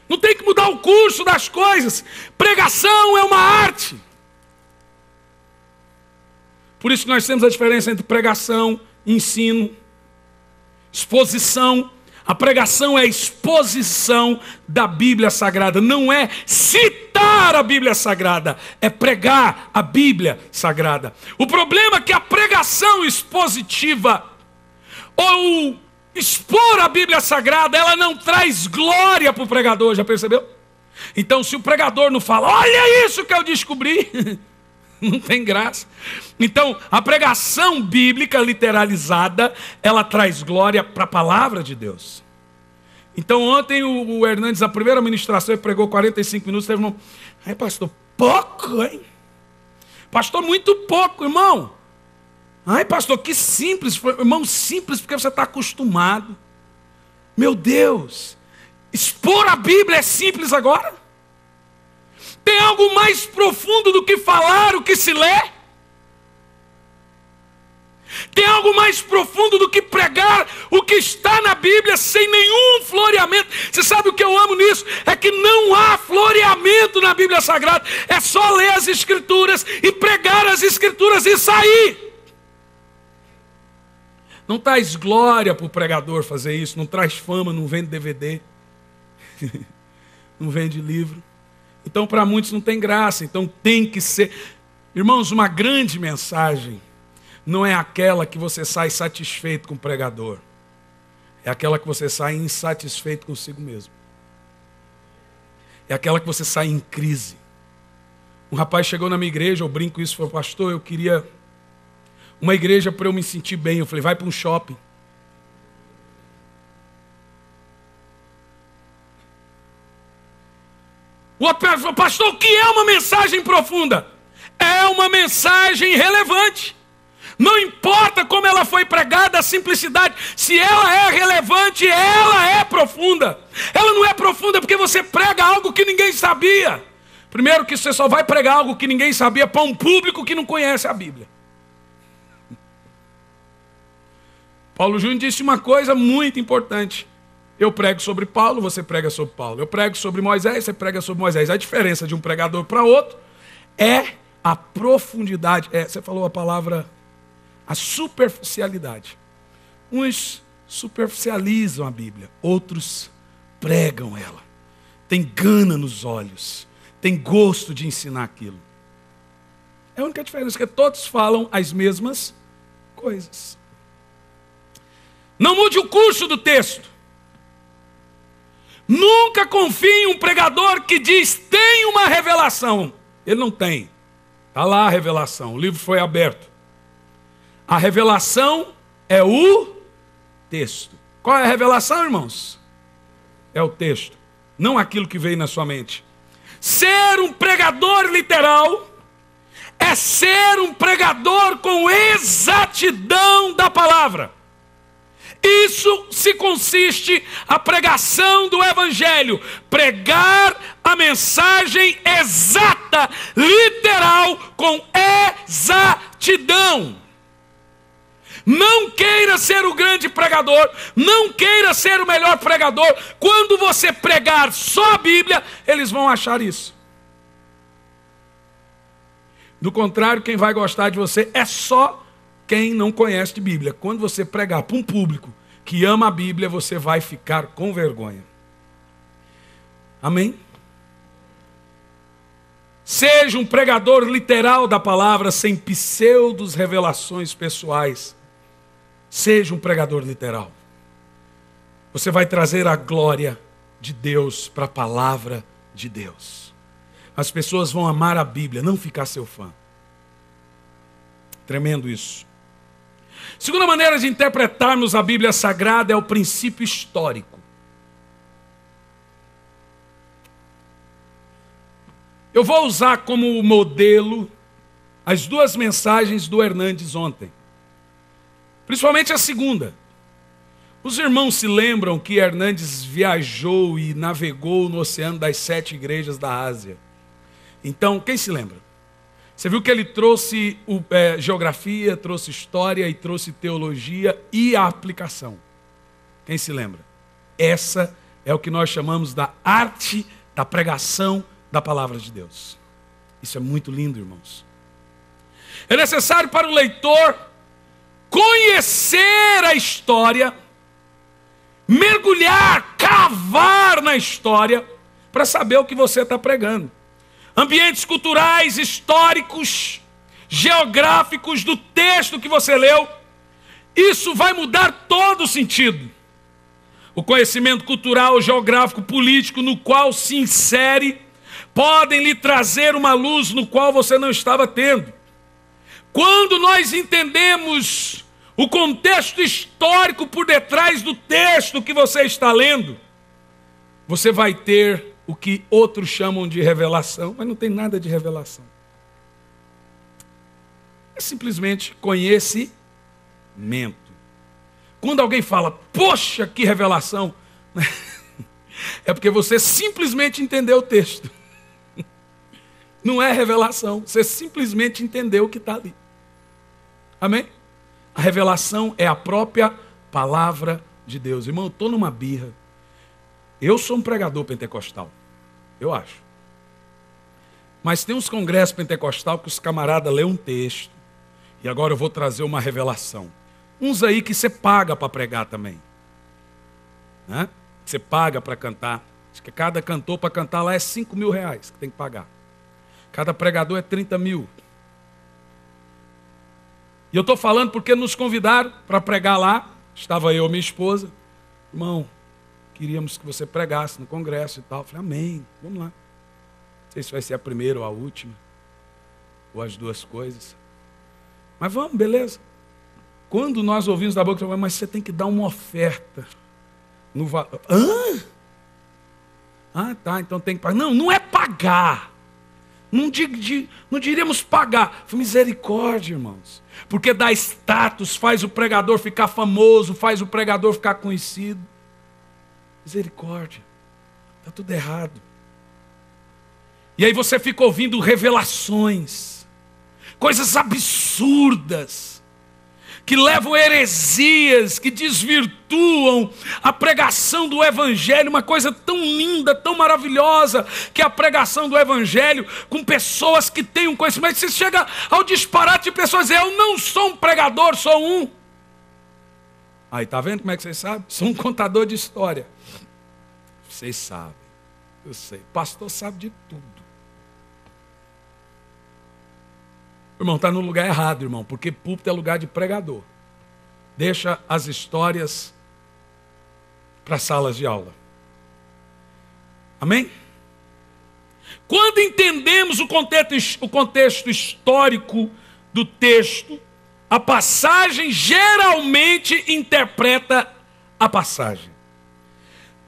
Não tem que mudar o curso das coisas. Pregação é uma arte. Por isso que nós temos a diferença entre pregação, ensino, exposição. A pregação é a exposição da Bíblia Sagrada. Não é citar a Bíblia Sagrada. É pregar a Bíblia Sagrada. O problema é que a pregação expositiva ou expor a Bíblia Sagrada, ela não traz glória para o pregador. Já percebeu? Então se o pregador não fala, olha isso que eu descobri, não tem graça. Então a pregação bíblica literalizada, ela traz glória para a palavra de Deus. Então ontem o Hernandes, a primeira ministração, ele pregou 45 minutos, teve um... Ai, pastor, pouco, hein? Pastor, muito pouco, irmão. Ai, pastor, que simples. Irmão, simples porque você está acostumado. Meu Deus, expor a Bíblia é simples agora? Tem algo mais profundo do que falar o que se lê? Tem algo mais profundo do que pregar o que está na Bíblia sem nenhum floreamento? Você sabe o que eu amo nisso? É que não há floreamento na Bíblia Sagrada. É só ler as Escrituras e pregar as Escrituras e sair. Não traz glória para o pregador fazer isso. Não traz fama, não vende DVD. Não vende livro. Então para muitos não tem graça. Então tem que ser... Irmãos, uma grande mensagem não é aquela que você sai satisfeito com o pregador. É aquela que você sai insatisfeito consigo mesmo. É aquela que você sai em crise. Um rapaz chegou na minha igreja, eu brinco isso, falou, pastor, eu queria uma igreja para eu me sentir bem. Eu falei, vai para um shopping. O outro falou, pastor, o que é uma mensagem profunda? É uma mensagem relevante. Não importa como ela foi pregada, a simplicidade. Se ela é relevante, ela é profunda. Ela não é profunda porque você prega algo que ninguém sabia. Primeiro que você só vai pregar algo que ninguém sabia para um público que não conhece a Bíblia. Paulo Júnior disse uma coisa muito importante. Eu prego sobre Paulo, você prega sobre Paulo. Eu prego sobre Moisés, você prega sobre Moisés. A diferença de um pregador para outro é a profundidade. Você falou a palavra... A superficialidade. Uns superficializam a Bíblia, outros pregam ela. Tem gana nos olhos, tem gosto de ensinar aquilo. É a única diferença, que todos falam as mesmas coisas. Não mude o curso do texto. Nunca confie em um pregador que diz, tem uma revelação. Ele não tem. Está lá a revelação, o livro foi aberto. A revelação é o texto. Qual é a revelação, irmãos? É o texto. não aquilo que veio na sua mente. Ser um pregador literal é ser um pregador com exatidão da palavra. Isso se consiste a pregação do Evangelho, pregar a mensagem exata, literal, com exatidão. Não queira ser o grande pregador, não queira ser o melhor pregador. Quando você pregar só a Bíblia, eles vão achar isso. Do contrário, quem vai gostar de você é só quem não conhece de Bíblia. Quando você pregar para um público que ama a Bíblia, você vai ficar com vergonha. Amém? Seja um pregador literal da palavra, sem pseudos revelações pessoais. Seja um pregador literal. Você vai trazer a glória de Deus para a palavra de Deus. As pessoas vão amar a Bíblia, não ficar seu fã. Tremendo isso. Segunda maneira de interpretarmos a Bíblia Sagrada é o princípio histórico. Eu vou usar como modelo as duas mensagens do Hernandes ontem. Principalmente a segunda. Os irmãos se lembram que Hernandes viajou e navegou no oceano das 7 igrejas da Ásia. Então, quem se lembra? Você viu que ele trouxe geografia, trouxe história e trouxe teologia e a aplicação. Quem se lembra? Essa é o que nós chamamos da arte da pregação da palavra de Deus. Isso é muito lindo, irmãos. É necessário para o leitor conhecer a história, mergulhar, cavar na história, para saber o que você está pregando. Ambientes culturais, históricos, geográficos do texto que você leu, isso vai mudar todo o sentido. O conhecimento cultural, geográfico, político no qual se insere, podem lhe trazer uma luz no qual você não estava tendo. Quando nós entendemos o contexto histórico por detrás do texto que você está lendo, você vai ter o que outros chamam de revelação, mas não tem nada de revelação. É simplesmente conhecimento. Quando alguém fala, poxa, que revelação, é porque você simplesmente entendeu o texto. Não é revelação, você simplesmente entendeu o que está ali. Amém? A revelação é a própria palavra de Deus. Irmão, eu estou numa birra. Eu sou um pregador pentecostal, eu acho. Mas tem uns congressos pentecostal que os camaradas lêem um texto. E agora eu vou trazer uma revelação. Uns aí que você paga para pregar também. Né? Você paga para cantar. Acho que cada cantor para cantar lá é 5 mil reais que tem que pagar. Cada pregador é 30 mil. E eu estou falando porque nos convidaram para pregar lá. Estava eu e minha esposa. Irmão, queríamos que você pregasse no congresso e tal. Eu falei, amém, vamos lá. Não sei se vai ser a primeira ou a última. Ou as duas coisas. Mas vamos, beleza. Quando nós ouvimos da boca, mas você tem que dar uma oferta. No valor. Hã? Ah, tá, então tem que pagar. Não, não é pagar. Não diríamos pagar. Foi misericórdia, irmãos. Porque dá status, faz o pregador ficar famoso, faz o pregador ficar conhecido. Misericórdia. Está tudo errado. E aí você fica ouvindo revelações, coisas absurdas, que levam heresias, que desvirtuam a pregação do Evangelho, uma coisa tão linda, tão maravilhosa, que é a pregação do Evangelho, com pessoas que têm um conhecimento. Você chega ao disparate de pessoas, eu não sou um pregador, sou um. Aí, tá vendo como é que vocês sabem? Sou um contador de história. Vocês sabem, eu sei. Pastor sabe de tudo. Irmão, está no lugar errado, irmão, porque púlpito é lugar de pregador. Deixa as histórias para salas de aula. Amém? Quando entendemos o contexto histórico do texto, a passagem geralmente interpreta a passagem.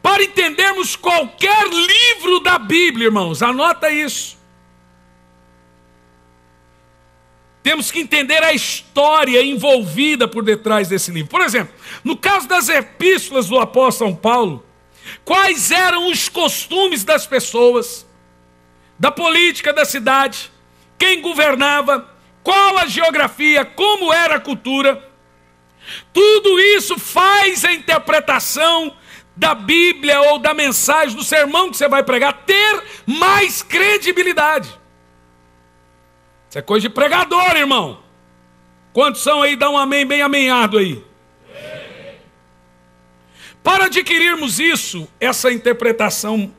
Para entendermos qualquer livro da Bíblia, irmãos, anota isso. Temos que entender a história envolvida por detrás desse livro. Por exemplo, no caso das epístolas do apóstolo São Paulo, quais eram os costumes das pessoas, da política da cidade, quem governava, qual a geografia, como era a cultura. Tudo isso faz a interpretação da Bíblia ou da mensagem, do sermão que você vai pregar, ter mais credibilidade. Isso é coisa de pregador, irmão. Quantos são aí? Dá um amém bem amenhado aí. Para adquirirmos isso, essa interpretação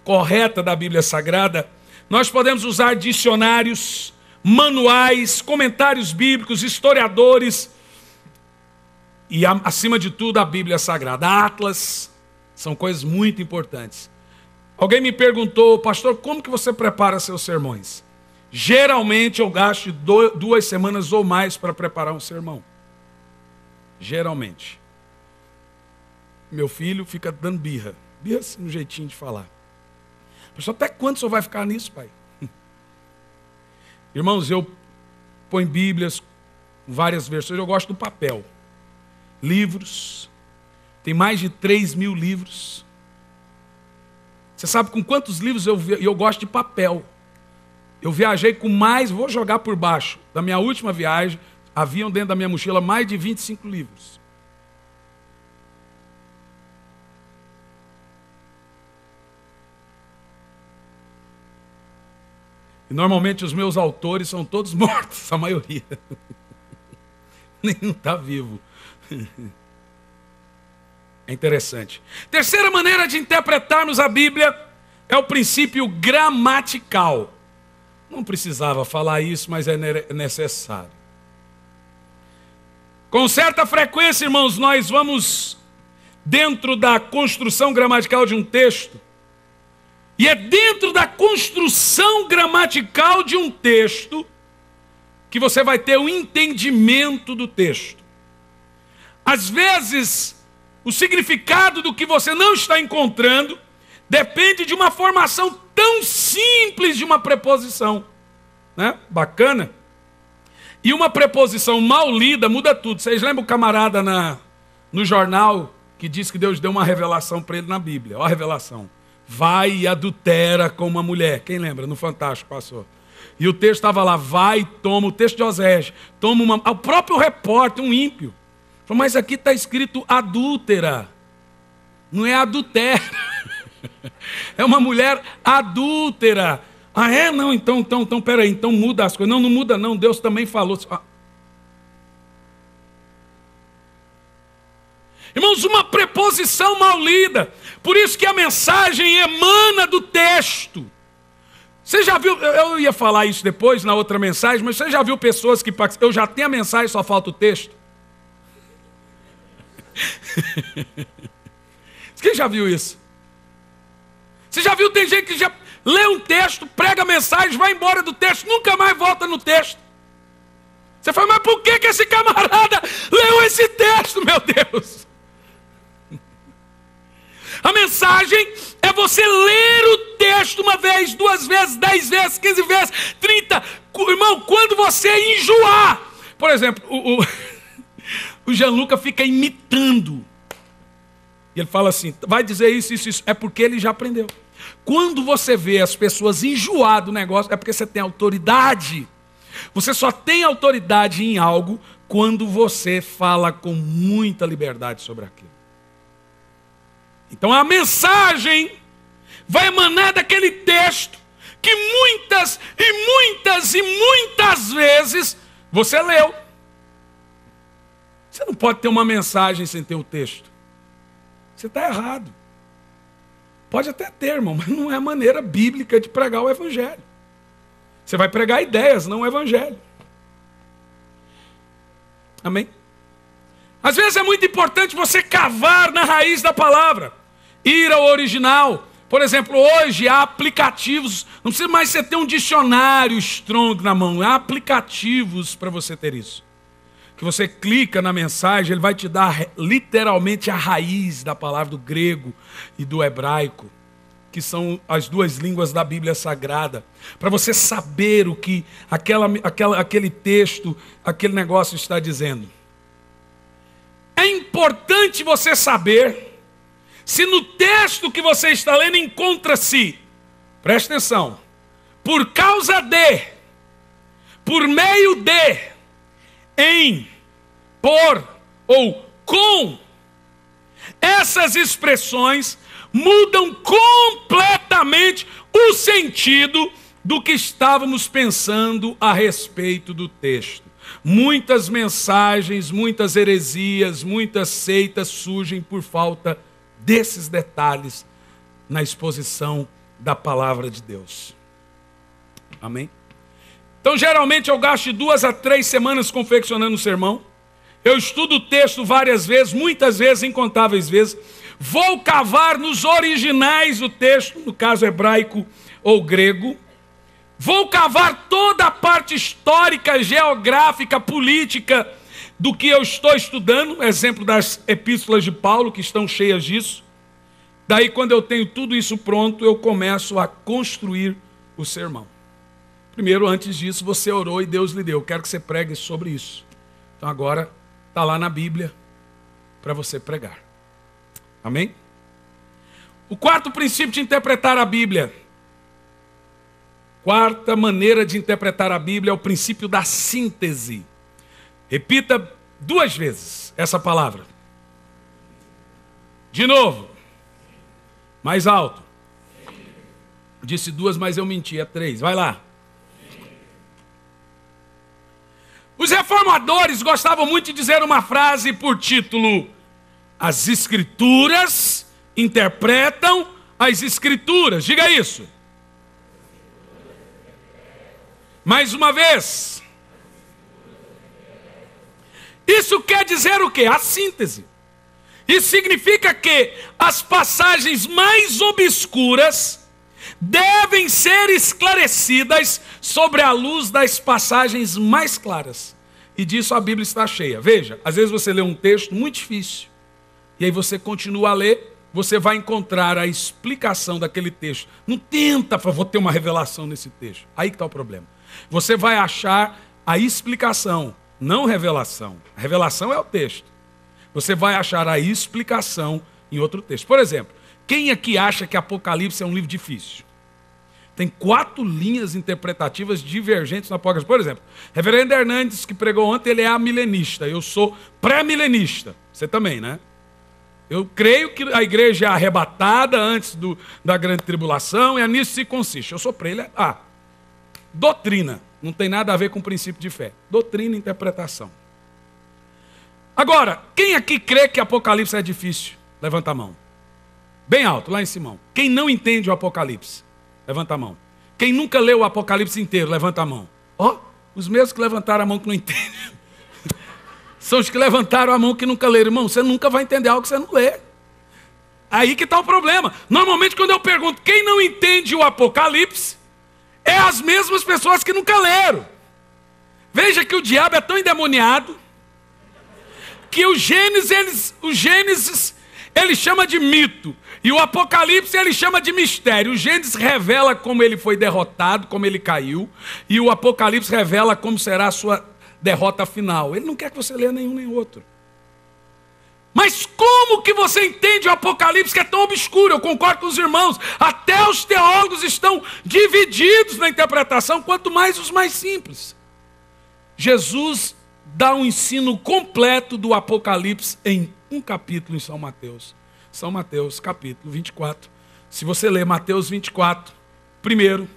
correta da Bíblia Sagrada, nós podemos usar dicionários, manuais, comentários bíblicos, historiadores e, acima de tudo, a Bíblia Sagrada. Atlas, são coisas muito importantes. Alguém me perguntou, pastor, como que você prepara seus sermões? Geralmente eu gasto 2 semanas ou mais para preparar um sermão. Geralmente. Meu filho fica dando birra. Birra assim, um jeitinho de falar. Pastor, até quando o senhor vai ficar nisso, pai? Irmãos, eu ponho Bíblias, várias versões, eu gosto do papel. Livros, tem mais de 3.000 livros. Você sabe com quantos livros eu gosto de papel? Eu viajei com mais, vou jogar por baixo, da minha última viagem, haviam dentro da minha mochila mais de 25 livros. E normalmente os meus autores são todos mortos, a maioria. Nenhum está vivo. É interessante. Terceira maneira de interpretarmos a Bíblia é o princípio gramatical. Não precisava falar isso, mas é necessário. Com certa frequência, irmãos, nós vamos dentro da construção gramatical de um texto. E é dentro da construção gramatical de um texto que você vai ter o entendimento do texto. Às vezes, o significado do que você não está encontrando depende de uma formação tão simples de uma preposição. Né? Bacana? E uma preposição mal lida muda tudo. Vocês lembram o camarada no jornal que disse que Deus deu uma revelação para ele na Bíblia? Olha a revelação. Vai e adultera com uma mulher. Quem lembra? No Fantástico passou. E o texto estava lá, vai e toma, o texto de Osés, toma uma... O próprio repórter, um ímpio, falou, mas aqui está escrito adúltera, não é adultera. É uma mulher adúltera. Ah, é? Não, então, peraí, então muda as coisas. Não muda não, Deus também falou. Irmãos, uma preposição mal lida. Por isso que a mensagem emana do texto. Você já viu, eu ia falar isso depois na outra mensagem, mas você já viu pessoas que eu já tenho a mensagem, só falta o texto? Quem já viu isso? Você já viu, tem gente que já lê um texto, prega a mensagem, vai embora do texto, nunca mais volta no texto. Você fala, mas por que esse camarada leu esse texto, meu Deus? A mensagem é você ler o texto 1 vez, 2 vezes, 10 vezes, 15 vezes, 30. Irmão, quando você enjoar. Por exemplo, o Gianluca fica imitando. E ele fala assim, vai dizer isso, isso, isso. É porque ele já aprendeu. Quando você vê as pessoas enjoar do negócio, é porque você tem autoridade. Você só tem autoridade em algo quando você fala com muita liberdade sobre aquilo. Então a mensagem vai emanar daquele texto que muitas vezes você leu. Você não pode ter uma mensagem sem ter o texto. Você está errado. Pode até ter, irmão, mas não é a maneira bíblica de pregar o evangelho. Você vai pregar ideias, não o evangelho. Amém? Às vezes é muito importante você cavar na raiz da palavra. Ir ao original. Por exemplo, hoje há aplicativos. Não precisa mais você ter um dicionário Strong na mão. Há aplicativos para você ter isso. que você clica na mensagem, ele vai te dar literalmente a raiz da palavra do grego e do hebraico, que são as duas línguas da Bíblia Sagrada, para você saber o que aquele texto, aquele negócio está dizendo. É importante você saber se no texto que você está lendo encontra-se, presta atenção, por causa de, por meio de, em, por ou com. Essas expressões mudam completamente o sentido do que estávamos pensando a respeito do texto. Muitas mensagens, muitas heresias, muitas seitas surgem por falta desses detalhes na exposição da palavra de Deus. Amém? Então, geralmente eu gasto de 2 a 3 semanas confeccionando um sermão. Eu estudo o texto várias vezes, muitas vezes, incontáveis vezes. Vou cavar nos originais do texto, no caso hebraico ou grego. Vou cavar toda a parte histórica, geográfica, política do que eu estou estudando. Exemplo das epístolas de Paulo, que estão cheias disso. Daí, quando eu tenho tudo isso pronto, eu começo a construir o sermão. Primeiro, antes disso, você orou e Deus lhe deu. Eu quero que você pregue sobre isso. Então agora está lá na Bíblia para você pregar. Amém? O quarto princípio de interpretar a Bíblia. Quarta maneira de interpretar a Bíblia é o princípio da síntese. Repita 2 vezes essa palavra. De novo. Mais alto. Disse 2, mas eu menti, é 3. Vai lá. Os reformadores gostavam muito de dizer uma frase por título: as Escrituras interpretam as Escrituras. Diga isso. Mais uma vez. Isso quer dizer o quê? A síntese. Isso significa que as passagens mais obscuras devem ser esclarecidas sobre a luz das passagens mais claras. E disso a Bíblia está cheia. Veja, às vezes você lê um texto muito difícil, e aí você continua a ler, você vai encontrar a explicação daquele texto. Não tenta, vou ter uma revelação nesse texto. Aí que está o problema. Você vai achar a explicação, não revelação. A revelação é o texto. Você vai achar a explicação em outro texto. Por exemplo, quem aqui acha que Apocalipse é um livro difícil? Tem 4 linhas interpretativas divergentes no Apocalipse. Por exemplo, Reverendo Hernandes, que pregou ontem, ele é amilenista. Eu sou pré-milenista. Você também, né? Eu creio que a igreja é arrebatada antes da grande tribulação, e nisso se consiste. Eu sou para ele. Doutrina. Não tem nada a ver com princípio de fé. Doutrina e interpretação. Agora, quem aqui crê que Apocalipse é difícil? Levanta a mão. Bem alto, lá em cima. Quem não entende o Apocalipse? Levanta a mão. Quem nunca leu o Apocalipse inteiro? Levanta a mão. Os mesmos que levantaram a mão que não entendem. São os que levantaram a mão que nunca leram. Irmão, você nunca vai entender algo que você não lê. Aí que está o problema. Normalmente, quando eu pergunto quem não entende o Apocalipse, é as mesmas pessoas que nunca leram. Veja que o diabo é tão endemoniado que o Gênesis ele chama de mito, e o Apocalipse ele chama de mistério. O Gênesis revela como ele foi derrotado, como ele caiu, e o Apocalipse revela como será a sua derrota final. Ele não quer que você leia nenhum nem outro. Mas como que você entende o Apocalipse, que é tão obscuro? Eu concordo com os irmãos, até os teólogos estão divididos na interpretação, quanto mais os mais simples. Jesus dá um ensino completo do Apocalipse em um capítulo em São Mateus. São Mateus, capítulo 24. Se você ler Mateus 24, primeiro,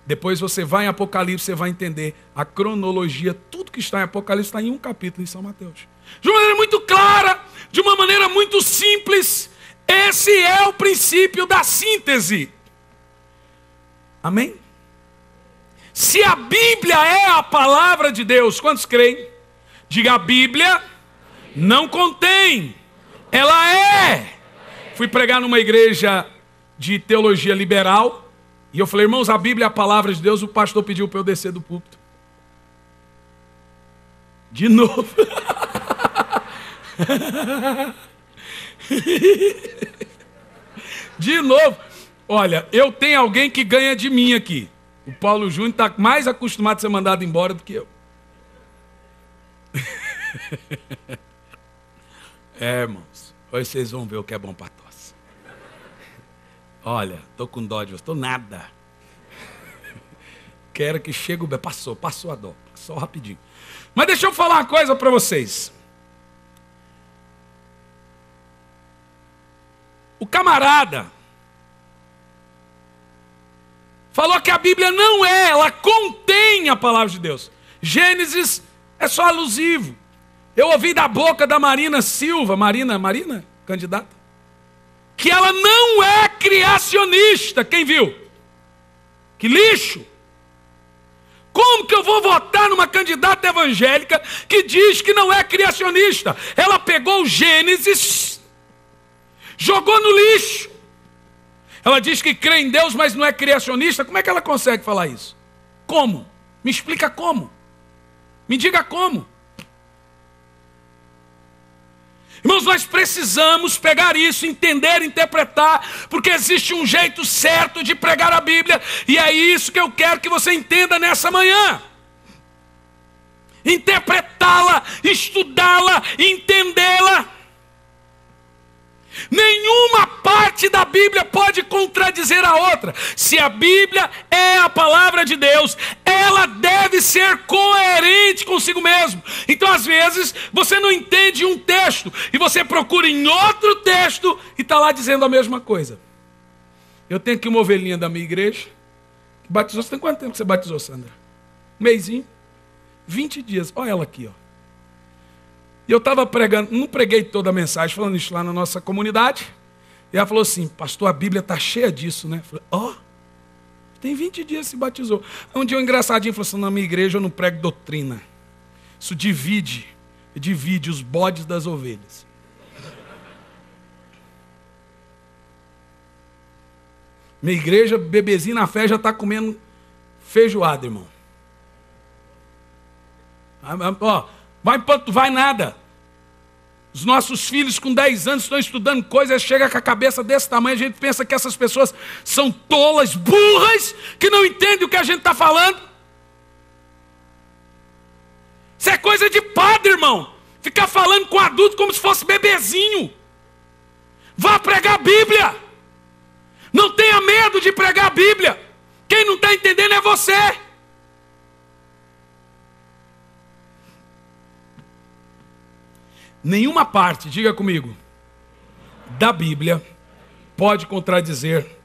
depois você vai em Apocalipse, você vai entender a cronologia, tudo que está em Apocalipse está em um capítulo em São Mateus. De uma maneira muito clara, de uma maneira muito simples. Esse é o princípio da síntese. Amém? Se a Bíblia é a palavra de Deus, quantos creem? Diga: a Bíblia não contém, ela é. Fui pregar numa igreja de teologia liberal, e eu falei: irmãos, a Bíblia é a palavra de Deus. O pastor pediu para eu descer do púlpito. De novo. De novo. Olha, eu tenho alguém que ganha de mim aqui. O Paulo Júnior está mais acostumado a ser mandado embora do que eu. Irmãos, hoje vocês vão ver o que é bom para tosse. Olha, estou com dó de você, estou nada. Quero que chegue o bem. Passou a dó, passou rapidinho. Mas deixa eu falar uma coisa para vocês. O camarada falou que a Bíblia não é, ela contém a palavra de Deus. Gênesis é só alusivo. Eu ouvi da boca da Marina Silva, Marina, candidata, que ela não é criacionista. Quem viu? Que lixo! Como que eu vou votar numa candidata evangélica que diz que não é criacionista? Ela pegou o Gênesis, jogou no lixo. Ela diz que crê em Deus, mas não é criacionista. Como é que ela consegue falar isso? Como? Me explica como. Me diga como. Irmãos, nós precisamos pegar isso, entender, interpretar, porque existe um jeito certo de pregar a Bíblia, e é isso que eu quero que você entenda nessa manhã. Interpretá-la, estudá-la, entendê-la. Nenhuma parte da Bíblia pode contradizer a outra. Se a Bíblia é a palavra de Deus, ela deve ser coerente consigo mesmo. Então, às vezes, você não entende um texto e você procura em outro texto e está lá dizendo a mesma coisa. Eu tenho aqui uma ovelhinha da minha igreja que batizou. Você tem quanto tempo que você batizou, Sandra? Um mêsinho? 20 dias. Olha ela aqui, ó. E eu estava pregando, não preguei toda a mensagem falando isso lá na nossa comunidade. E ela falou assim: pastor, a Bíblia está cheia disso, né? Eu falei, tem 20 dias se batizou. Um dia um engraçadinho falou assim: na minha igreja eu não prego doutrina. Isso divide os bodes das ovelhas. Minha igreja, bebezinho na fé, já está comendo feijoada, irmão. Vai nada. Os nossos filhos com 10 anos estão estudando coisas, chega com a cabeça desse tamanho, a gente pensa que essas pessoas são tolas, burras, que não entendem o que a gente está falando. Isso é coisa de padre, irmão. Ficar falando com adulto como se fosse bebezinho. Vá pregar a Bíblia. Não tenha medo de pregar a Bíblia. Quem não está entendendo é você. Nenhuma parte, diga comigo, da Bíblia pode contradizer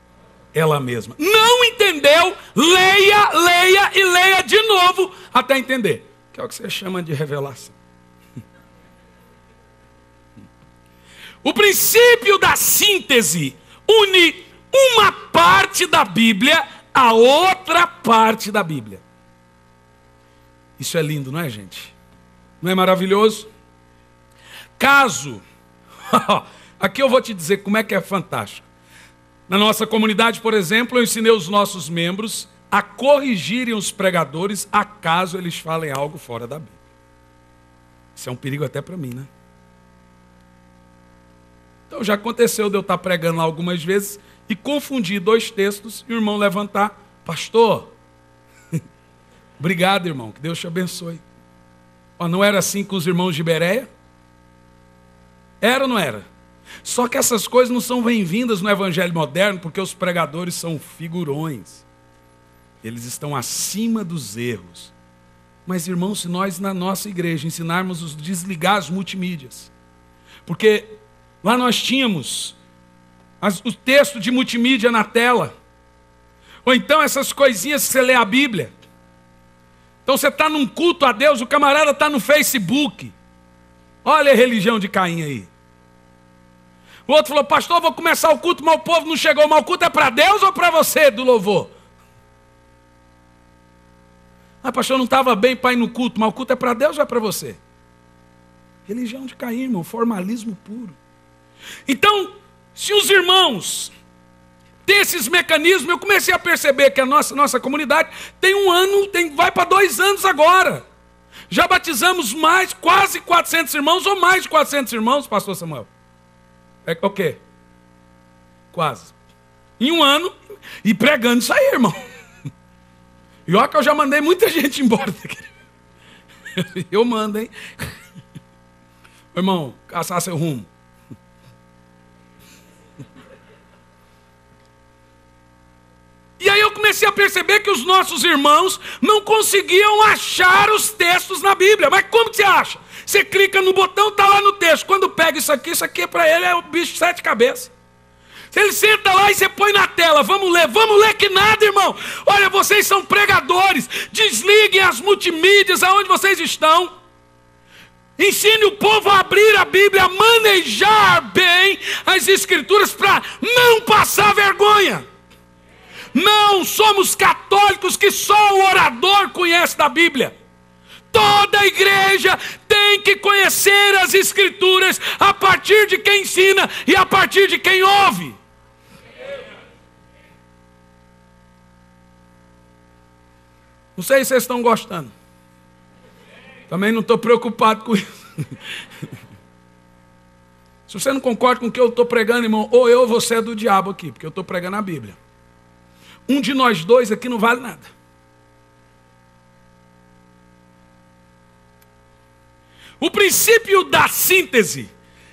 ela mesma. Não entendeu? Leia e leia de novo até entender. Que é o que você chama de revelação. O princípio da síntese une uma parte da Bíblia a outra parte da Bíblia. Isso é lindo, não é, gente? Não é maravilhoso? Caso, aqui eu vou te dizer como é que é fantástico. Na nossa comunidade, por exemplo, eu ensinei os nossos membros a corrigirem os pregadores acaso eles falem algo fora da Bíblia. Isso é um perigo até para mim, né? Então já aconteceu de eu estar pregando lá algumas vezes e confundir 2 textos e o irmão levantar: pastor, obrigado, irmão, que Deus te abençoe. Não era assim com os irmãos de Bereia? Era ou não era? Só que essas coisas não são bem-vindas no evangelho moderno, porque os pregadores são figurões. Eles estão acima dos erros. Mas, irmãos, se nós na nossa igreja ensinarmos a desligar as multimídias, porque lá nós tínhamos o texto de multimídia na tela, ou então essas coisinhas que você lê a Bíblia. Então você está num culto a Deus, o camarada está no Facebook. Olha a religião de Caim aí. O outro falou: pastor, vou começar o culto, mas o povo não chegou. Mas o culto é para Deus ou para você do louvor? Pastor, não estava bem para ir no culto, mas o culto é para Deus ou é para você? Religião de Caim, irmão, formalismo puro. Então, se os irmãos têm esses mecanismos, eu comecei a perceber que a nossa comunidade tem um ano, vai para 2 anos agora. Já batizamos quase 400 irmãos, ou mais de 400 irmãos, pastor Samuel. É o quê? Quase. Em um ano, e pregando isso aí, irmão. E olha que eu já mandei muita gente embora daqui. Eu mando, hein? Irmão, caçar seu rumo. E aí eu comecei a perceber que os nossos irmãos não conseguiam achar os textos na Bíblia. Mas como que você acha? Você clica no botão, está lá no texto. Quando pega isso aqui para ele é o bicho de 7 cabeças. Ele senta lá e você põe na tela, vamos ler que nada, irmão. Olha, vocês são pregadores, desliguem as multimídias aonde vocês estão. Ensine o povo a abrir a Bíblia, a manejar bem as Escrituras para não passar vergonha. Não somos católicos que só o orador conhece da Bíblia. Toda a igreja tem que conhecer as Escrituras a partir de quem ensina e a partir de quem ouve. Não sei se vocês estão gostando. Também não estou preocupado com isso. Se você não concorda com o que eu estou pregando, irmão, ou eu ou você é do diabo aqui, porque eu estou pregando a Bíblia. Um de nós dois aqui não vale nada. O princípio da síntese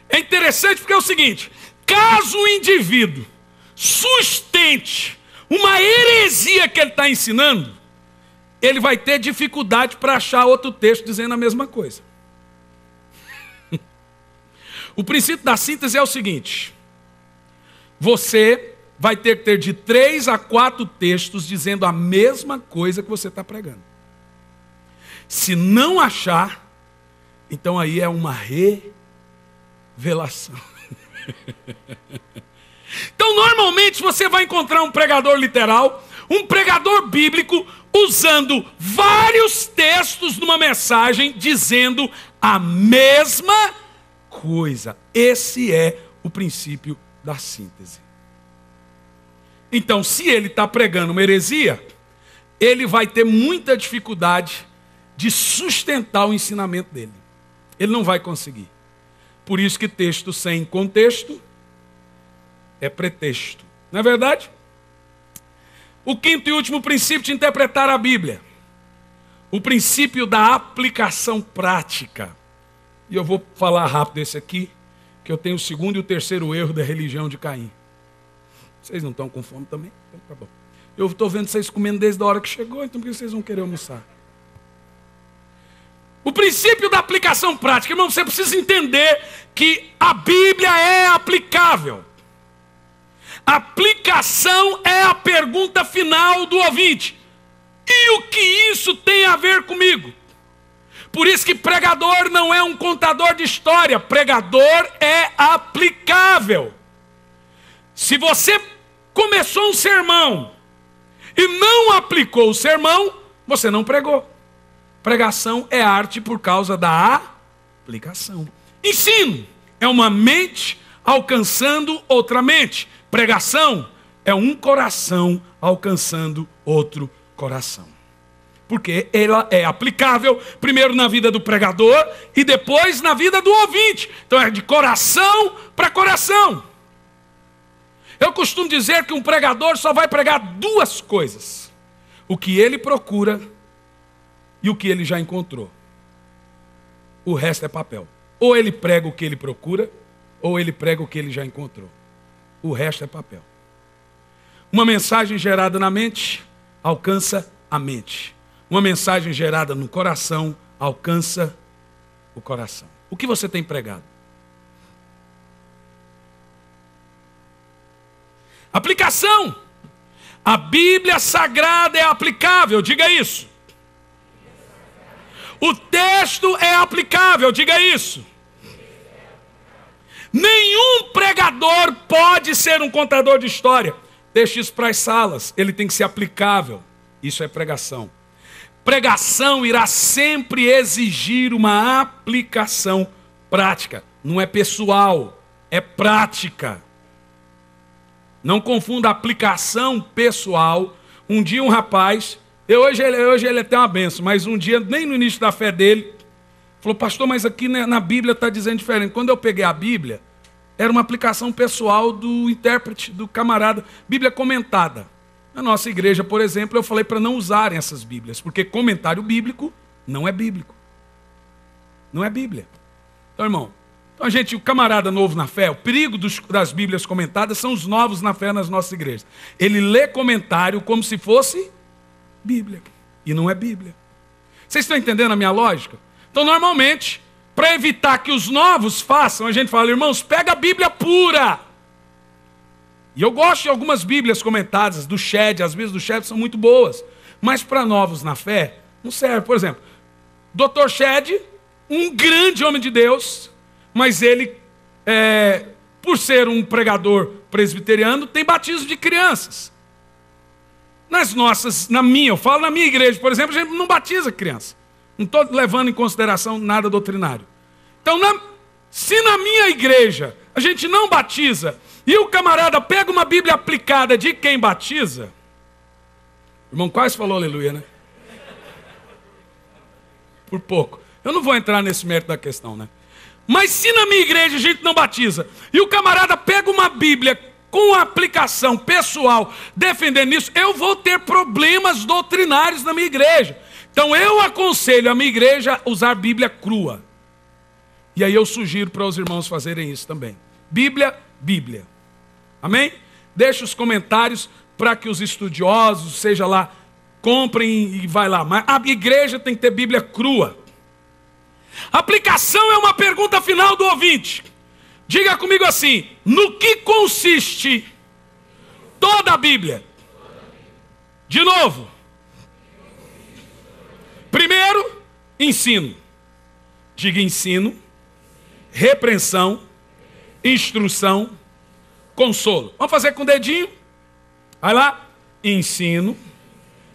é interessante porque é o seguinte: caso o indivíduo sustente uma heresia que ele está ensinando, ele vai ter dificuldade para achar outro texto dizendo a mesma coisa. O princípio da síntese é o seguinte: você vai ter que ter de 3 a 4 textos dizendo a mesma coisa que você está pregando. Se não achar, então aí é uma revelação. Então, normalmente você vai encontrar um pregador literal, um pregador bíblico, usando vários textos numa mensagem, dizendo a mesma coisa. Esse é o princípio da síntese. Então, se ele está pregando uma heresia, ele vai ter muita dificuldade de sustentar o ensinamento dele. Ele não vai conseguir. Por isso que texto sem contexto é pretexto. Não é verdade? O quinto e último princípio de interpretar a Bíblia. O princípio da aplicação prática. E eu vou falar rápido esse aqui, que eu tenho o segundo e o terceiro erro da religião de Caim. Vocês não estão com fome também? Então, tá bom. Eu estou vendo vocês comendo desde a hora que chegou, então por que vocês vão querer almoçar? O princípio da aplicação prática. Irmão, você precisa entender que a Bíblia é aplicável. Aplicação é a pergunta final do ouvinte. E o que isso tem a ver comigo? Por isso que pregador não é um contador de história. Pregador é aplicável. Se você começou um sermão e não aplicou o sermão, você não pregou. Pregação é arte por causa da aplicação. Ensino é uma mente alcançando outra mente. Pregação é um coração alcançando outro coração. Porque ela é aplicável primeiro na vida do pregador e depois na vida do ouvinte. Então é de coração para coração. Eu costumo dizer que um pregador só vai pregar 2 coisas: o que ele procura e o que ele já encontrou. O resto é papel. Ou ele prega o que ele procura, ou ele prega o que ele já encontrou. O resto é papel. Uma mensagem gerada na mente alcança a mente. Uma mensagem gerada no coração alcança o coração. O que você tem pregado? Aplicação. A Bíblia Sagrada é aplicável, diga isso. O texto é aplicável, diga isso. Nenhum pregador pode ser um contador de história. Deixe isso para as salas, ele tem que ser aplicável. Isso é pregação. Pregação irá sempre exigir uma aplicação prática. Não é pessoal, é prática. Não confunda aplicação pessoal. Um dia um rapaz, Hoje ele é até uma benção, mas um dia, nem no início da fé dele, falou, pastor, mas aqui na Bíblia está dizendo diferente. Quando eu peguei a Bíblia, era uma aplicação pessoal do intérprete, do camarada, Bíblia comentada. Na nossa igreja, por exemplo, eu falei para não usarem essas Bíblias, porque comentário bíblico não é bíblico. Não é Bíblia. Então, irmão, o camarada novo na fé, o perigo das Bíblias comentadas são os novos na fé nas nossas igrejas. Ele lê comentário como se fosse Bíblia. E não é Bíblia. Vocês estão entendendo a minha lógica? Então, normalmente, para evitar que os novos façam, a gente fala, irmãos, pega a Bíblia pura. E eu gosto de algumas Bíblias comentadas, do Shed, as Bíblias do Shed são muito boas. Mas para novos na fé, não serve. Por exemplo, Dr. Shed, um grande homem de Deus, mas ele, por ser um pregador presbiteriano, tem batismo de crianças. Eu falo na minha igreja, por exemplo, a gente não batiza criança. Não estou levando em consideração nada doutrinário. Então, se na minha igreja a gente não batiza, e o camarada pega uma Bíblia aplicada de quem batiza, o irmão quase falou aleluia, né? Por pouco. Eu não vou entrar nesse mérito da questão, né? Mas se na minha igreja a gente não batiza, e o camarada pega uma Bíblia com aplicação pessoal, defendendo isso, eu vou ter problemas doutrinários na minha igreja. Então eu aconselho a minha igreja a usar Bíblia crua. E aí eu sugiro para os irmãos fazerem isso também. Bíblia. Amém? Deixa os comentários para que os estudiosos, seja lá, comprem e vai lá. Mas a igreja tem que ter Bíblia crua. Aplicação é uma pergunta final do ouvinte. Diga comigo assim: no que consiste toda a Bíblia? De novo. Primeiro, ensino. Diga ensino, repreensão, instrução, consolo. Vamos fazer com o dedinho? Vai lá. Ensino,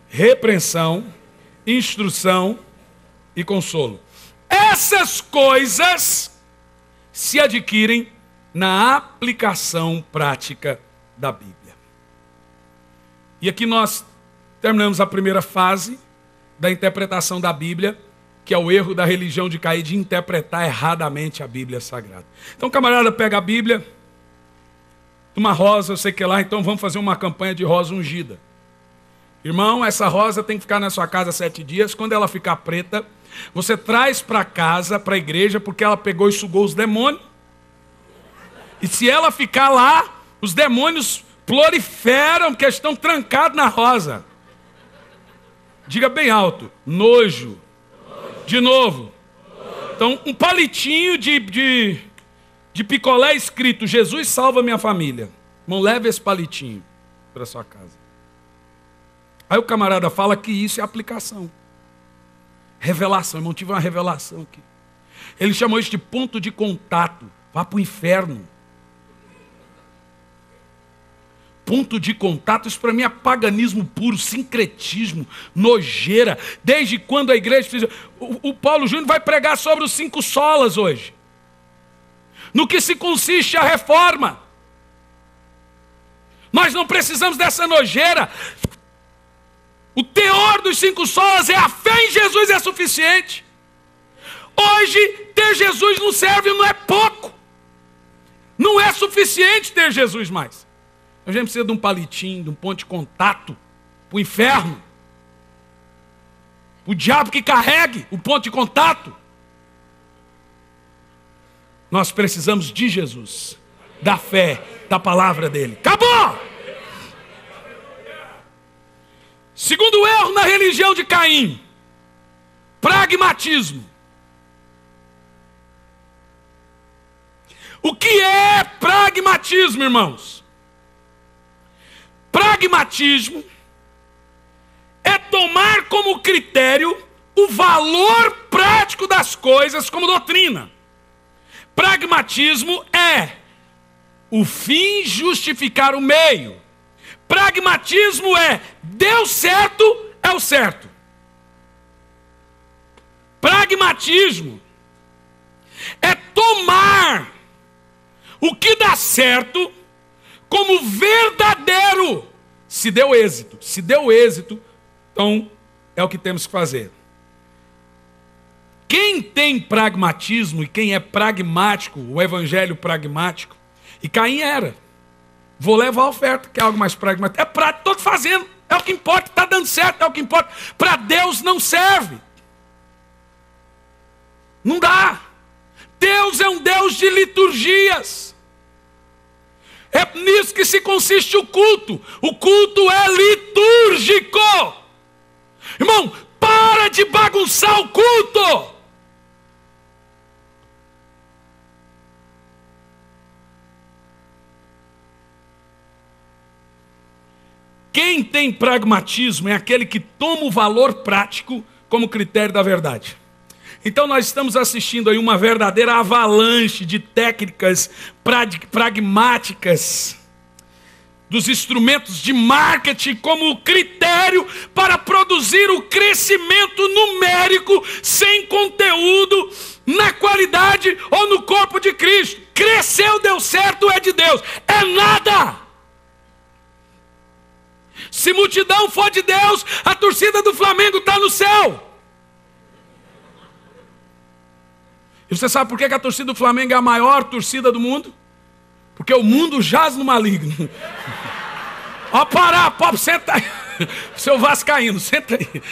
repreensão, instrução e consolo. Essas coisas se adquirem na aplicação prática da Bíblia. E aqui nós terminamos a primeira fase da interpretação da Bíblia, que é o erro da religião de cair de interpretar erradamente a Bíblia Sagrada. Então o camarada pega a Bíblia, uma rosa, eu sei que lá, então vamos fazer uma campanha de rosa ungida. Irmão, essa rosa tem que ficar na sua casa 7 dias, quando ela ficar preta, você traz para casa, para a igreja, porque ela pegou e sugou os demônios. E se ela ficar lá, os demônios proliferam, porque estão trancados na rosa. Diga bem alto, nojo. De novo. Então, um palitinho de picolé escrito, Jesus salva minha família. Irmão, leve esse palitinho para sua casa. Aí o camarada fala que isso é aplicação. Revelação, irmão, tive uma revelação aqui. Ele chamou isso de ponto de contato. Vá para o inferno. Ponto de contato, isso para mim é paganismo puro, sincretismo, nojeira. Desde quando a igreja fez... O Paulo Júnior vai pregar sobre os 5 solas hoje. No que se consiste a reforma. Nós não precisamos dessa nojeira. O teor dos 5 solas é a fé em Jesus é suficiente. Hoje, ter Jesus não serve, não é pouco. Não é suficiente ter Jesus mais. A gente precisa de um palitinho, de um ponto de contato para o inferno. O diabo que carregue o ponto de contato. Nós precisamos de Jesus, da fé, da palavra dele. Acabou! Segundo erro na religião de Caim, pragmatismo. O que é pragmatismo, irmãos? Pragmatismo é tomar como critério o valor prático das coisas como doutrina. Pragmatismo é o fim justificar o meio. Pragmatismo é deu certo, é o certo. Pragmatismo é tomar o que dá certo como verdadeiro. Se deu êxito, então é o que temos que fazer. Quem tem pragmatismo e quem é pragmático, o evangelho pragmático, e Caim era. Vou levar a oferta, que é algo mais pragmático. É prático, estou fazendo, é o que importa, está dando certo, é o que importa. Para Deus não serve. Não dá. Deus é um Deus de liturgias. É nisso que se consiste o culto. O culto é litúrgico. Irmão, para de bagunçar o culto. Quem tem pragmatismo é aquele que toma o valor prático como critério da verdade. Então nós estamos assistindo aí uma verdadeira avalanche de técnicas pragmáticas dos instrumentos de marketing como critério para produzir o crescimento numérico sem conteúdo na qualidade ou no corpo de Cristo. Cresceu, deu certo, é de Deus. É nada! Se multidão for de Deus, a torcida do Flamengo está no céu. E você sabe por que a torcida do Flamengo é a maior torcida do mundo? Porque o mundo jaz no maligno. Ó, parar, pop, senta aí. Seu vascaíno, senta aí.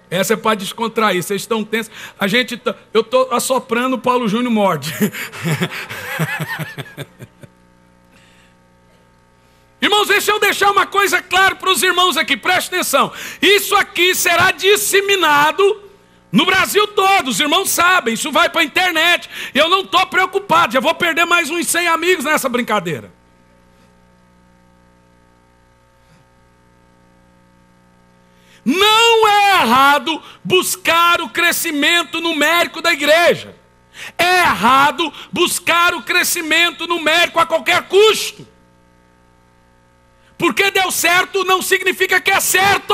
Essa é para descontrair, vocês estão tensos. Eu estou assoprando, o Paulo Júnior morde. Irmãos, deixa eu deixar uma coisa clara para os irmãos aqui, preste atenção. Isso aqui será disseminado no Brasil todo, os irmãos sabem, isso vai para a internet. Eu não estou preocupado, já vou perder mais uns 100 amigos nessa brincadeira. Não é errado buscar o crescimento numérico da igreja. É errado buscar o crescimento numérico a qualquer custo. Porque deu certo não significa que é certo.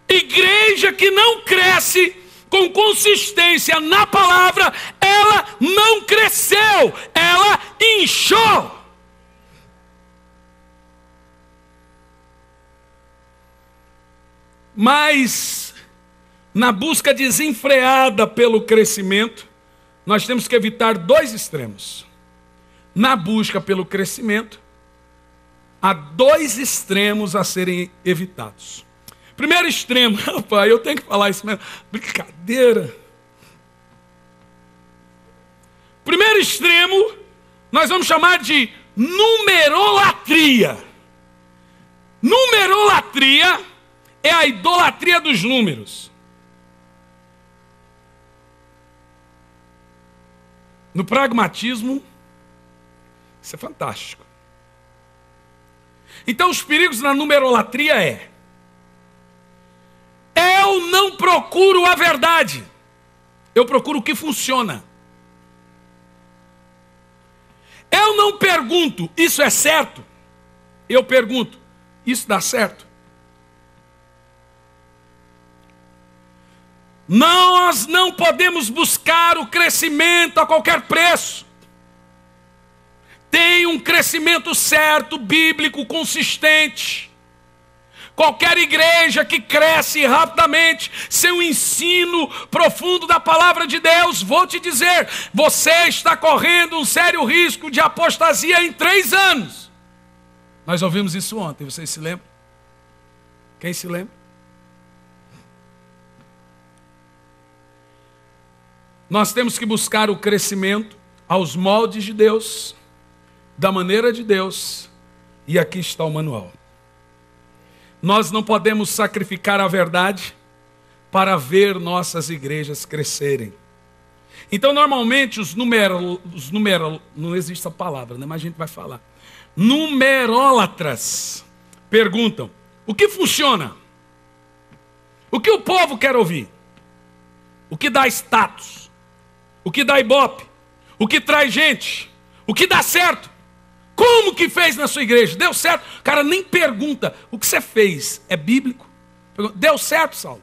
Igreja que não cresce com consistência na palavra, ela não cresceu, ela inchou. Mas, na busca desenfreada pelo crescimento, nós temos que evitar dois extremos. Na busca pelo crescimento, há dois extremos a serem evitados. Primeiro extremo, rapaz, eu tenho que falar isso mesmo, brincadeira. Primeiro extremo, nós vamos chamar de numerolatria. Numerolatria é a idolatria dos números. No pragmatismo, isso é fantástico. Então os perigos na numerolatria eu não procuro a verdade, eu procuro o que funciona. Eu não pergunto, isso é certo? Eu pergunto, isso dá certo? Nós não podemos buscar o crescimento a qualquer preço. Tem um crescimento certo, bíblico, consistente. Qualquer igreja que cresce rapidamente, sem um ensino profundo da palavra de Deus, vou te dizer, você está correndo um sério risco de apostasia em 3 anos. Nós ouvimos isso ontem, vocês se lembram? Quem se lembra? Nós temos que buscar o crescimento aos moldes de Deus, da maneira de Deus, e aqui está o manual. Nós não podemos sacrificar a verdade para ver nossas igrejas crescerem. Então, normalmente, não existe essa palavra, né? Mas a gente vai falar. Numerólatras perguntam, o que funciona? O que o povo quer ouvir? O que dá status? O que dá ibope? O que traz gente? O que dá certo? Como que fez na sua igreja? Deu certo? O cara nem pergunta, o que você fez? É bíblico? Deu certo, Saulo?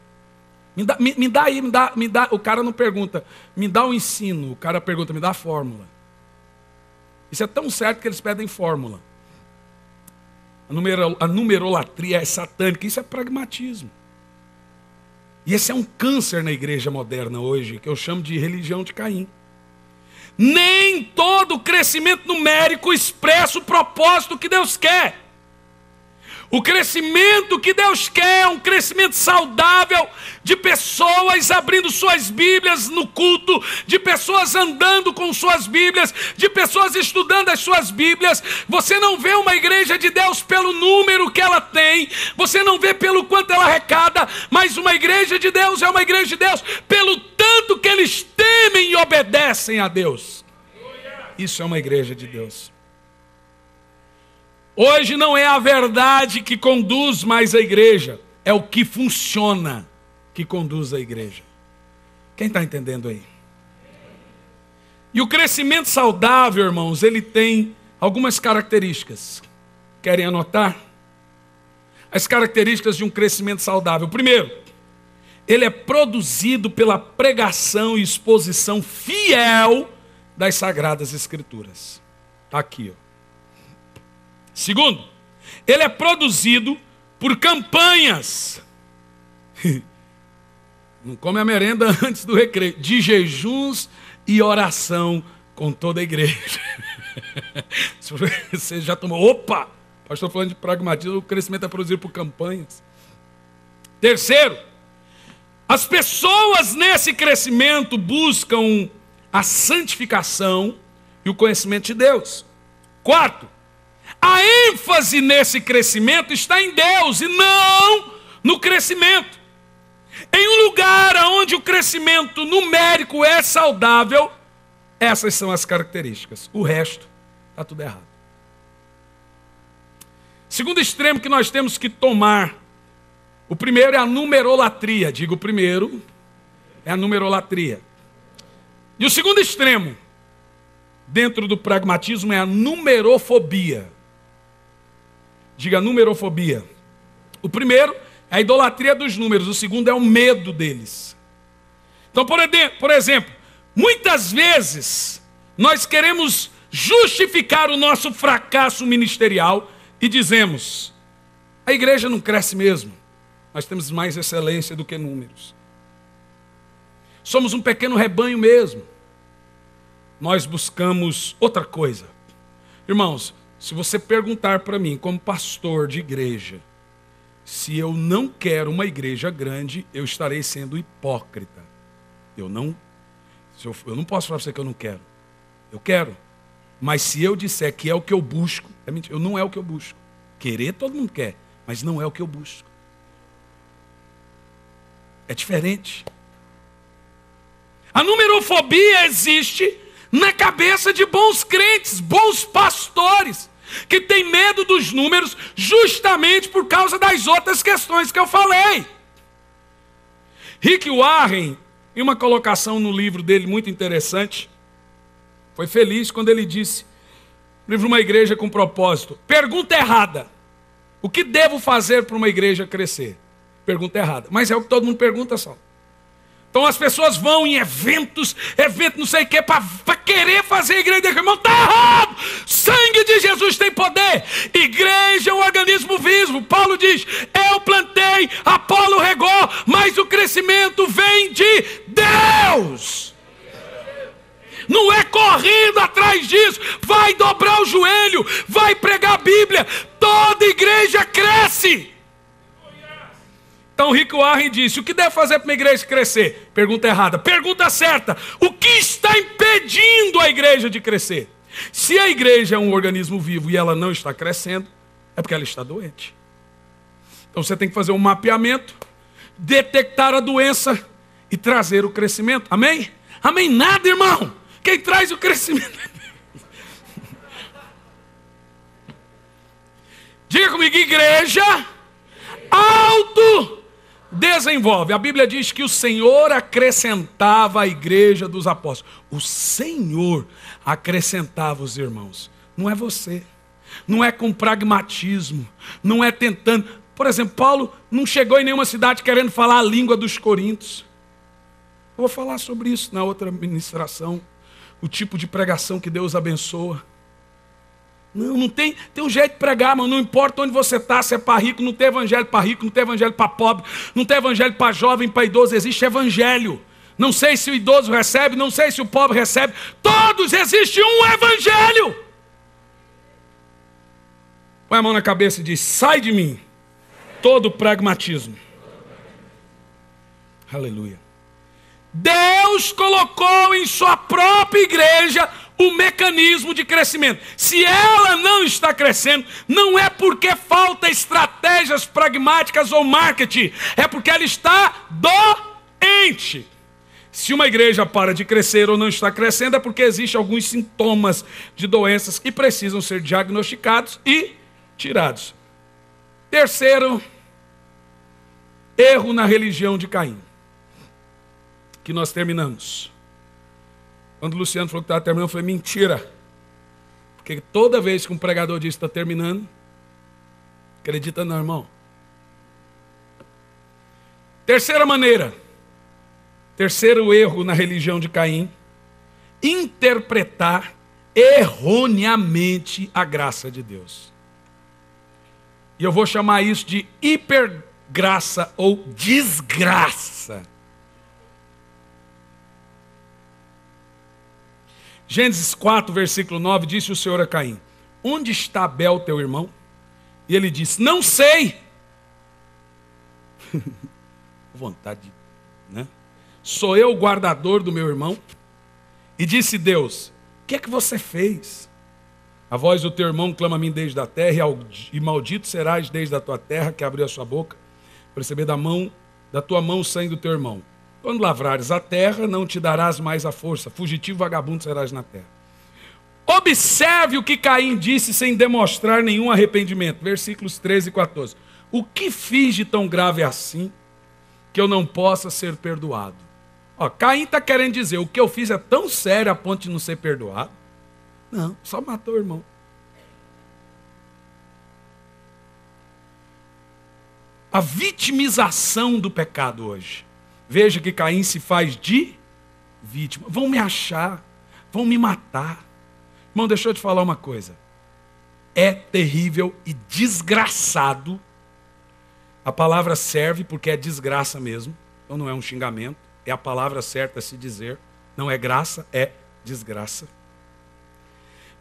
Me dá aí, me dá. O cara não pergunta, me dá o ensino. O cara pergunta, me dá a fórmula. Isso é tão certo que eles pedem fórmula. A numerolatria é satânica, isso é pragmatismo. E esse é um câncer na igreja moderna hoje, que eu chamo de religião de Caim. Nem todo crescimento numérico expressa o propósito que Deus quer. O crescimento que Deus quer é um crescimento saudável, de pessoas abrindo suas Bíblias no culto, de pessoas andando com suas Bíblias, de pessoas estudando as suas Bíblias. Você não vê uma igreja de Deus pelo número que ela tem, você não vê pelo quanto ela arrecada, mas uma igreja de Deus é uma igreja de Deus pelo tanto que eles temem e obedecem a Deus. Isso é uma igreja de Deus. Hoje não é a verdade que conduz mais a igreja, é o que funciona que conduz a igreja. Quem está entendendo aí? E o crescimento saudável, irmãos, ele tem algumas características. Querem anotar? As características de um crescimento saudável. Primeiro, ele é produzido pela pregação e exposição fiel das Sagradas Escrituras. Está aqui, ó. Segundo, ele é produzido por campanhas. Não come a merenda antes do recreio. De jejuns e oração com toda a igreja. Você já tomou. Opa! Pastor falando de pragmatismo, o crescimento é produzido por campanhas. Terceiro, as pessoas nesse crescimento buscam a santificação e o conhecimento de Deus. Quarto, a ênfase nesse crescimento está em Deus e não no crescimento. Em um lugar onde o crescimento numérico é saudável, essas são as características. O resto está tudo errado. Segundo extremo que nós temos que tomar, o primeiro é a numerolatria. Digo, o primeiro é a numerolatria. E o segundo extremo, dentro do pragmatismo, é a numerofobia. Diga numerofobia. O primeiro é a idolatria dos números, o segundo é o medo deles. Então, por exemplo, muitas vezes nós queremos justificar o nosso fracasso ministerial e dizemos: a igreja não cresce mesmo, nós temos mais excelência do que números. Somos um pequeno rebanho mesmo. Nós buscamos outra coisa. Irmãos, se você perguntar para mim, como pastor de igreja, se eu não quero uma igreja grande, eu estarei sendo hipócrita. Eu não posso falar para você que eu não quero. Eu quero. Mas se eu disser que é o que eu busco, é mentira. Não é o que eu busco. Querer todo mundo quer, mas não é o que eu busco. É diferente. A numerofobia existe na cabeça de bons crentes, bons pastores, que têm medo dos números justamente por causa das outras questões que eu falei. Rick Warren, em uma colocação no livro dele muito interessante, foi feliz quando ele disse, livro Uma Igreja com Propósito, pergunta errada: o que devo fazer para uma igreja crescer? Pergunta errada, mas é o que todo mundo pergunta só. Então as pessoas vão em eventos não sei o que, para querer fazer a igreja. Irmão, está errado. Sangue de Jesus tem poder. Igreja é um organismo vivo. Paulo diz, eu plantei, Apolo regou, mas o crescimento vem de Deus. Não é correndo atrás disso. Vai dobrar o joelho, vai pregar a Bíblia. Toda igreja cresce. Então Rick Warren disse, o que deve fazer para uma igreja crescer? Pergunta errada. Pergunta certa, o que está impedindo a igreja de crescer? Se a igreja é um organismo vivo e ela não está crescendo, é porque ela está doente. Então você tem que fazer um mapeamento, detectar a doença e trazer o crescimento. Amém? Amém nada, irmão. Quem traz o crescimento? Diga comigo, igreja desenvolve. A Bíblia diz que o Senhor acrescentava à igreja dos apóstolos. O Senhor acrescentava os irmãos. Não é você. Não é com pragmatismo. Não é tentando. Por exemplo, Paulo não chegou em nenhuma cidade querendo falar a língua dos coríntios. Eu vou falar sobre isso na outra ministração. O tipo de pregação que Deus abençoa. Não tem um jeito de pregar, mas não importa onde você está, se é para rico, não tem evangelho para rico, não tem evangelho para pobre, não tem evangelho para jovem, para idoso, existe evangelho. Não sei se o idoso recebe, não sei se o pobre recebe, todos existe um evangelho. Põe a mão na cabeça e diz: sai de mim todo pragmatismo. Aleluia. Deus colocou em sua própria igreja o mecanismo de crescimento. Se ela não está crescendo, não é porque falta estratégias pragmáticas ou marketing, é porque ela está doente. Se uma igreja para de crescer ou não está crescendo, é porque existem alguns sintomas de doenças que precisam ser diagnosticados e tirados. Terceiro erro na religião de Caim, que nós terminamos. Quando o Luciano falou que estava terminando, eu falei: mentira. Porque toda vez que um pregador diz que está terminando, acredita não, irmão. Terceira maneira, terceiro erro na religião de Caim: interpretar erroneamente a graça de Deus. E eu vou chamar isso de hipergraça ou desgraça. Gênesis 4, versículo 9, disse o Senhor a Caim: onde está Abel, teu irmão? E ele disse: não sei. Vontade, né? Sou eu o guardador do meu irmão? E disse Deus: o que é que você fez? A voz do teu irmão clama a mim desde a terra, e maldito serás desde a tua terra, que abriu a sua boca, para receber da tua mão o sangue do teu irmão. Quando lavrares a terra, não te darás mais a força, fugitivo vagabundo serás na terra. Observe o que Caim disse sem demonstrar nenhum arrependimento. Versículos 13 e 14. O que fiz de tão grave assim, que eu não possa ser perdoado? Caim está querendo dizer: o que eu fiz é tão sério a ponto de não ser perdoado? Não, só matou o irmão. A vitimização do pecado hoje. Veja que Caim se faz de vítima. Vão me achar, vão me matar. Irmão, deixa eu te falar uma coisa. É terrível e desgraçado. A palavra serve porque é desgraça mesmo. Então não é um xingamento. É a palavra certa a se dizer. Não é graça, é desgraça.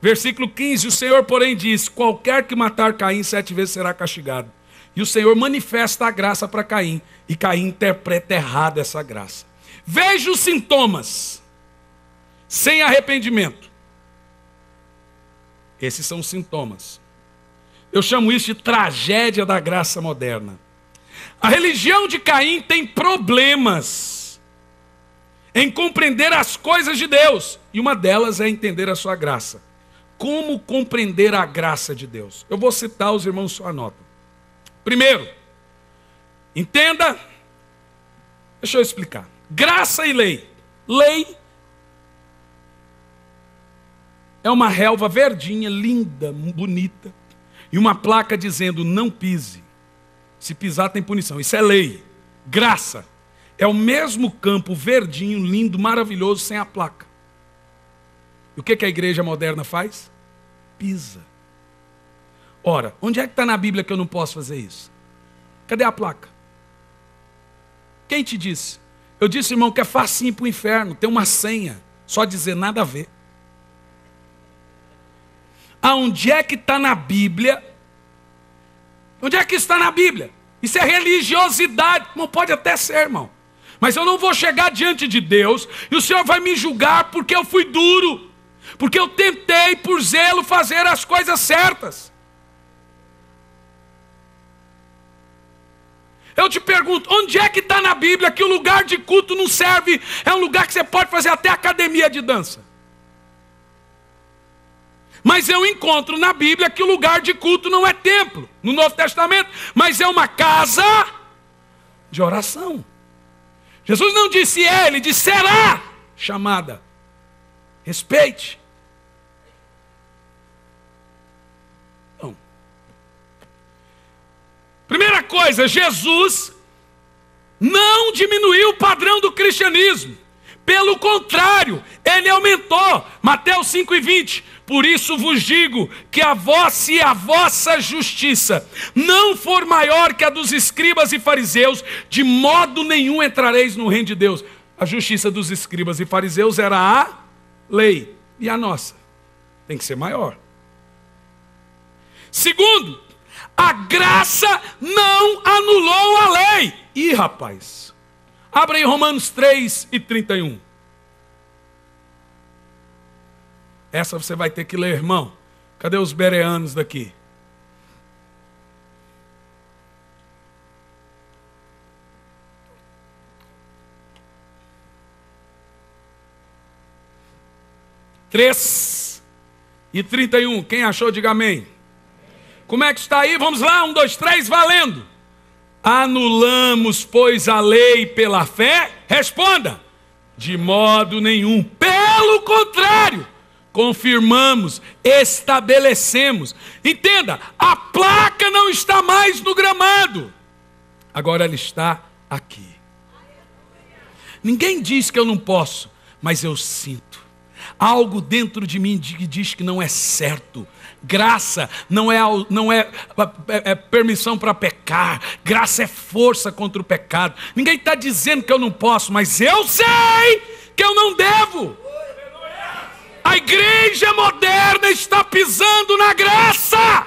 Versículo 15. O Senhor, porém, diz: qualquer que matar Caim 7 vezes será castigado. E o Senhor manifesta a graça para Caim. E Caim interpreta errado essa graça. Veja os sintomas. Sem arrependimento. Esses são os sintomas. Eu chamo isso de tragédia da graça moderna. A religião de Caim tem problemas em compreender as coisas de Deus. E uma delas é entender a sua graça. Como compreender a graça de Deus? Eu vou citar, os irmãos só anotam. Primeiro, entenda, deixa eu explicar. Graça e lei. Lei é uma relva verdinha, linda, bonita, e uma placa dizendo: não pise. Se pisar tem punição. Isso é lei. Graça é o mesmo campo verdinho, lindo, maravilhoso, sem a placa. E o que a igreja moderna faz? Pisa. Ora, onde é que está na Bíblia que eu não posso fazer isso? Cadê a placa? Quem te disse? Eu disse, irmão, que é facinho para o inferno. Tem uma senha. Só dizer nada a ver. Aonde é que está na Bíblia? Onde é que está na Bíblia? Isso é religiosidade. Não pode até ser, irmão. Mas eu não vou chegar diante de Deus e o Senhor vai me julgar porque eu fui duro. Porque eu tentei, por zelo, fazer as coisas certas. Eu te pergunto, onde é que está na Bíblia que o lugar de culto não serve? É um lugar que você pode fazer até academia de dança. Mas eu encontro na Bíblia que o lugar de culto não é templo, no Novo Testamento, mas é uma casa de oração. Jesus não disse ele disse será chamada. Respeite. Então, primeira coisa, Jesus não diminuiu o padrão do cristianismo. Pelo contrário, ele aumentou. Mateus 5:20. Por isso vos digo que se a vossa justiça não for maior que a dos escribas e fariseus, de modo nenhum entrareis no reino de Deus. A justiça dos escribas e fariseus era a lei. E a nossa tem que ser maior. Segundo, a graça não anulou a lei. Ih, rapaz. Abra aí Romanos 3:31. Essa você vai ter que ler, irmão. Cadê os bereanos daqui? Três e 31. Quem achou, diga amém. Como é que está aí? Vamos lá, 1, 2, 3, valendo. Anulamos, pois, a lei pela fé? Responda. De modo nenhum. Pelo contrário, confirmamos, estabelecemos. Entenda, a placa não está mais no gramado. Agora ela está aqui. Ninguém diz que eu não posso, mas eu sinto. Algo dentro de mim que diz que não é certo. Graça não é permissão para pecar. Graça é força contra o pecado. Ninguém está dizendo que eu não posso, mas eu sei que eu não devo. A igreja moderna está pisando na graça.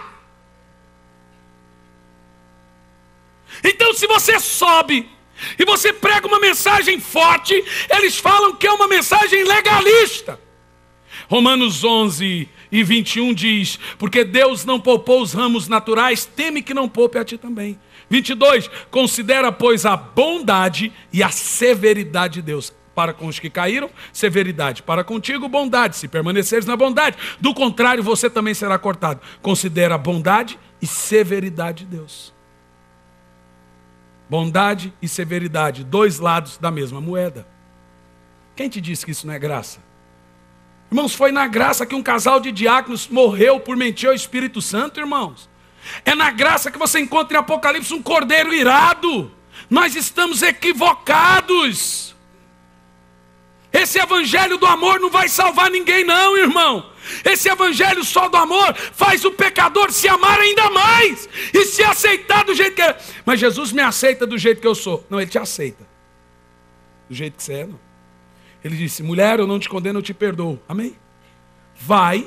Então, se você sobe e você prega uma mensagem forte, eles falam que é uma mensagem legalista. Romanos 11:21 diz: porque Deus não poupou os ramos naturais, teme que não poupe a ti também. 22, considera, pois, a bondade e a severidade de Deus. Para com os que caíram, severidade. Para contigo, bondade, se permaneceres na bondade. Do contrário, você também será cortado. Considera a bondade e severidade de Deus. Bondade e severidade, dois lados da mesma moeda. Quem te disse que isso não é graça? Irmãos, foi na graça que um casal de diáconos morreu por mentir ao Espírito Santo, irmãos. É na graça que você encontra em Apocalipse um cordeiro irado. Nós estamos equivocados. Esse evangelho do amor não vai salvar ninguém não, irmão. Esse evangelho só do amor faz o pecador se amar ainda mais e se aceitar do jeito que é. Mas Jesus me aceita do jeito que eu sou. Não, ele te aceita do jeito que você é, não. Ele disse: mulher, eu não te condeno, eu te perdoo. Amém? Vai.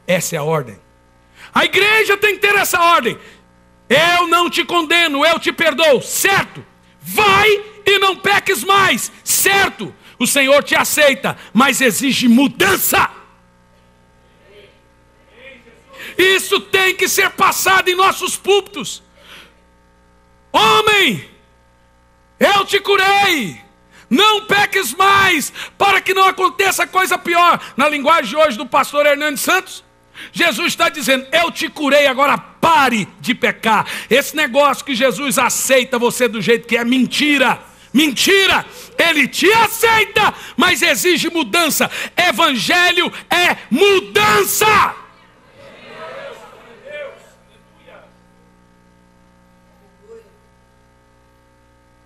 Essa é a ordem. A igreja tem que ter essa ordem. Eu não te condeno, eu te perdoo. Certo? Vai e não peques mais. Certo? O Senhor te aceita, mas exige mudança. Isso tem que ser passado em nossos púlpitos. Homem, eu te curei. Não peques mais, para que não aconteça coisa pior. Na linguagem de hoje do pastor Hernandes Santos, Jesus está dizendo: eu te curei, agora pare de pecar. Esse negócio que Jesus aceita você do jeito que é, mentira. Mentira. Ele te aceita, mas exige mudança. Evangelho é mudança.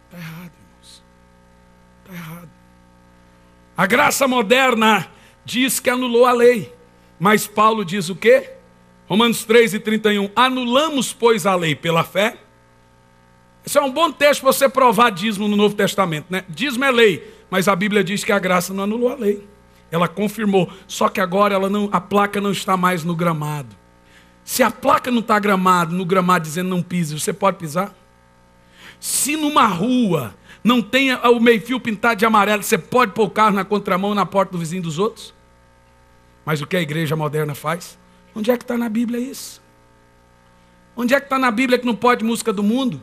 Está errado, irmãos. Está errado. A graça moderna diz que anulou a lei. Mas Paulo diz o quê? Romanos 3:31. Anulamos, pois, a lei pela fé. Esse é um bom texto para você provar dízimo no Novo Testamento, né? Dízimo é lei, mas a Bíblia diz que a graça não anulou a lei. Ela confirmou, só que agora a placa não está mais no gramado. Se a placa não está no gramado dizendo não pise, você pode pisar? Se numa rua não tem o meio-fio pintado de amarelo, você pode pôr o carro na contramão na porta do vizinho dos outros? Mas o que a igreja moderna faz? Onde é que está na Bíblia isso? Onde é que está na Bíblia que não pode música do mundo?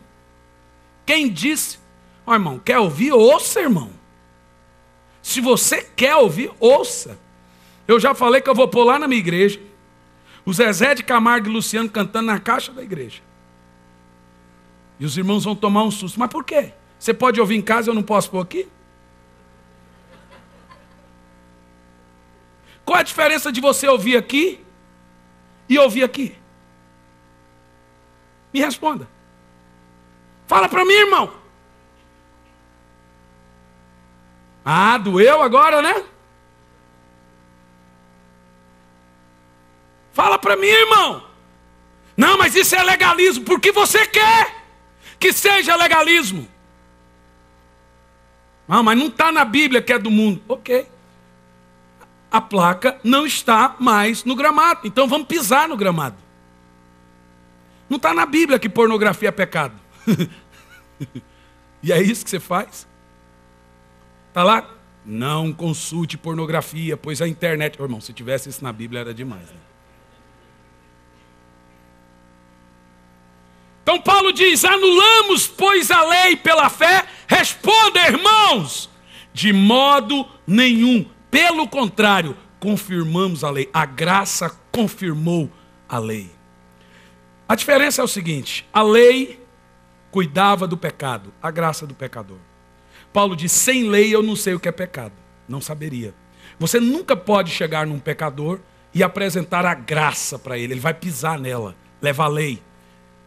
Quem disse? Ó, irmão, quer ouvir? Ouça, irmão. Se você quer ouvir, ouça. Eu já falei que eu vou pôr lá na minha igreja o Zezé de Camargo e Luciano cantando na caixa da igreja. E os irmãos vão tomar um susto. Mas por quê? Você pode ouvir em casa e eu não posso pôr aqui? Qual a diferença de você ouvir aqui e ouvir aqui? Me responda. Fala para mim, irmão. Ah, doeu agora, né? Fala para mim, irmão. Não, mas isso é legalismo, porque você quer que seja legalismo. Ah, mas não está na Bíblia que é do mundo. Ok. A placa não está mais no gramado. Então vamos pisar no gramado. Não está na Bíblia que pornografia é pecado. E é isso que você faz? Está lá? Não consulte pornografia, pois a internet... Oh, irmão, se tivesse isso na Bíblia era demais, né? Então Paulo diz, anulamos, pois, a lei pela fé? Responda, irmãos, de modo nenhum. Pelo contrário, confirmamos a lei. A graça confirmou a lei. A diferença é o seguinte, a lei cuidava do pecado, a graça do pecador. Paulo diz, sem lei eu não sei o que é pecado, não saberia. Você nunca pode chegar num pecador e apresentar a graça para ele, ele vai pisar nela, leva a lei.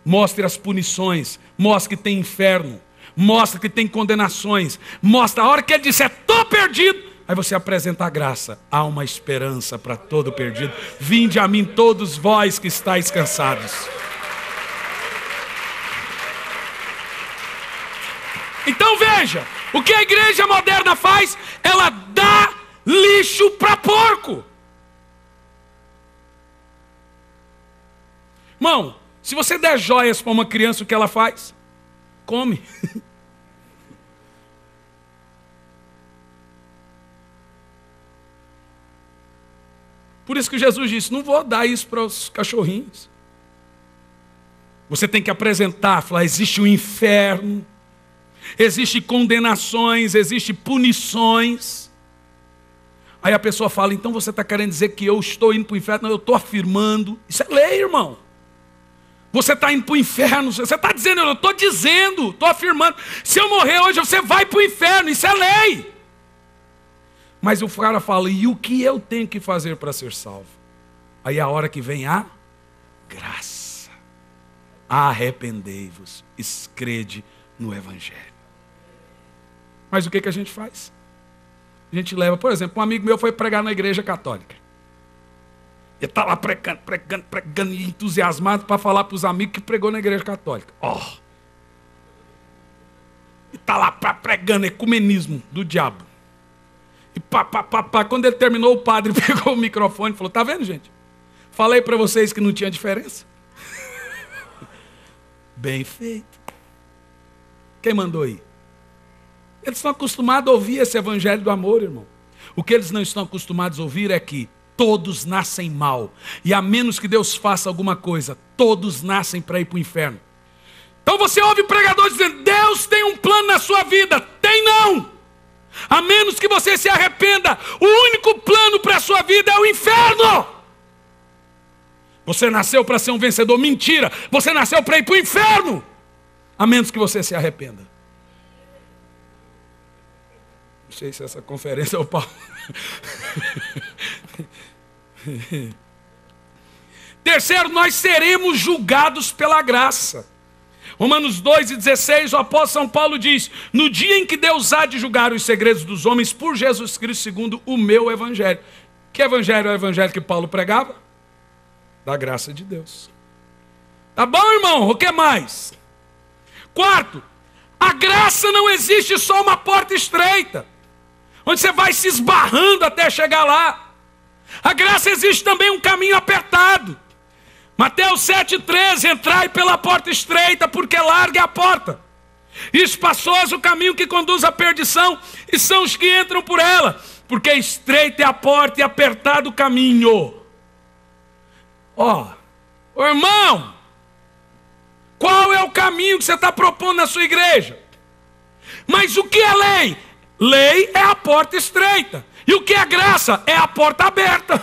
Mostre as punições, mostre que tem inferno, mostre que tem condenações, mostra a hora que ele disser, estou perdido, aí você apresenta a graça, há uma esperança para todo perdido, vinde a mim todos vós que estáis cansados. Então veja, o que a igreja moderna faz, ela dá lixo para porco. Irmão, se você der joias para uma criança, o que ela faz? Come. Por isso que Jesus disse, não vou dar isso para os cachorrinhos. Você tem que apresentar, falar, existe o inferno, existe condenações, existe punições. Aí a pessoa fala, então você está querendo dizer que eu estou indo para o inferno? Não, eu estou afirmando. Isso é lei, irmão. Você está indo para o inferno, você está dizendo, eu estou dizendo, estou afirmando. Se eu morrer hoje, você vai para o inferno, isso é lei. Mas o cara fala, e o que eu tenho que fazer para ser salvo? Aí é a hora que vem a graça. Arrependei-vos, crede no Evangelho. Mas o que a gente faz? A gente leva, por exemplo, um amigo meu foi pregar na igreja católica. Ele está lá pregando, e entusiasmado para falar para os amigos que pregou na igreja católica. E está lá pregando ecumenismo do diabo. E quando ele terminou, o padre pegou o microfone e falou, está vendo, gente? Falei para vocês que não tinha diferença. Bem feito. Quem mandou aí? Eles estão acostumados a ouvir esse evangelho do amor, irmão. O que eles não estão acostumados a ouvir é que todos nascem mal. E a menos que Deus faça alguma coisa, todos nascem para ir para o inferno. Então você ouve pregadores dizendo, Deus tem um plano na sua vida. Tem não. A menos que você se arrependa, o único plano para a sua vida é o inferno. Você nasceu para ser um vencedor. Mentira. Você nasceu para ir para o inferno. A menos que você se arrependa. Não sei se essa conferência é o Paulo. Terceiro, nós seremos julgados pela graça. Romanos 2:16, o apóstolo São Paulo diz, no dia em que Deus há de julgar os segredos dos homens por Jesus Cristo segundo o meu evangelho. Que evangelho é o evangelho que Paulo pregava? Da graça de Deus. Tá bom, irmão? O que mais? Quarto, a graça não existe só uma porta estreita, onde você vai se esbarrando até chegar lá. A graça existe também um caminho apertado. Mateus 7,13, entrai pela porta estreita, porque larga é a porta. E espaçoso o caminho que conduz à perdição, e são os que entram por ela. Porque estreita é a porta e apertado o caminho. Ô irmão, qual é o caminho que você está propondo na sua igreja? Mas o que é lei? Lei é a porta estreita. E o que é graça? É a porta aberta.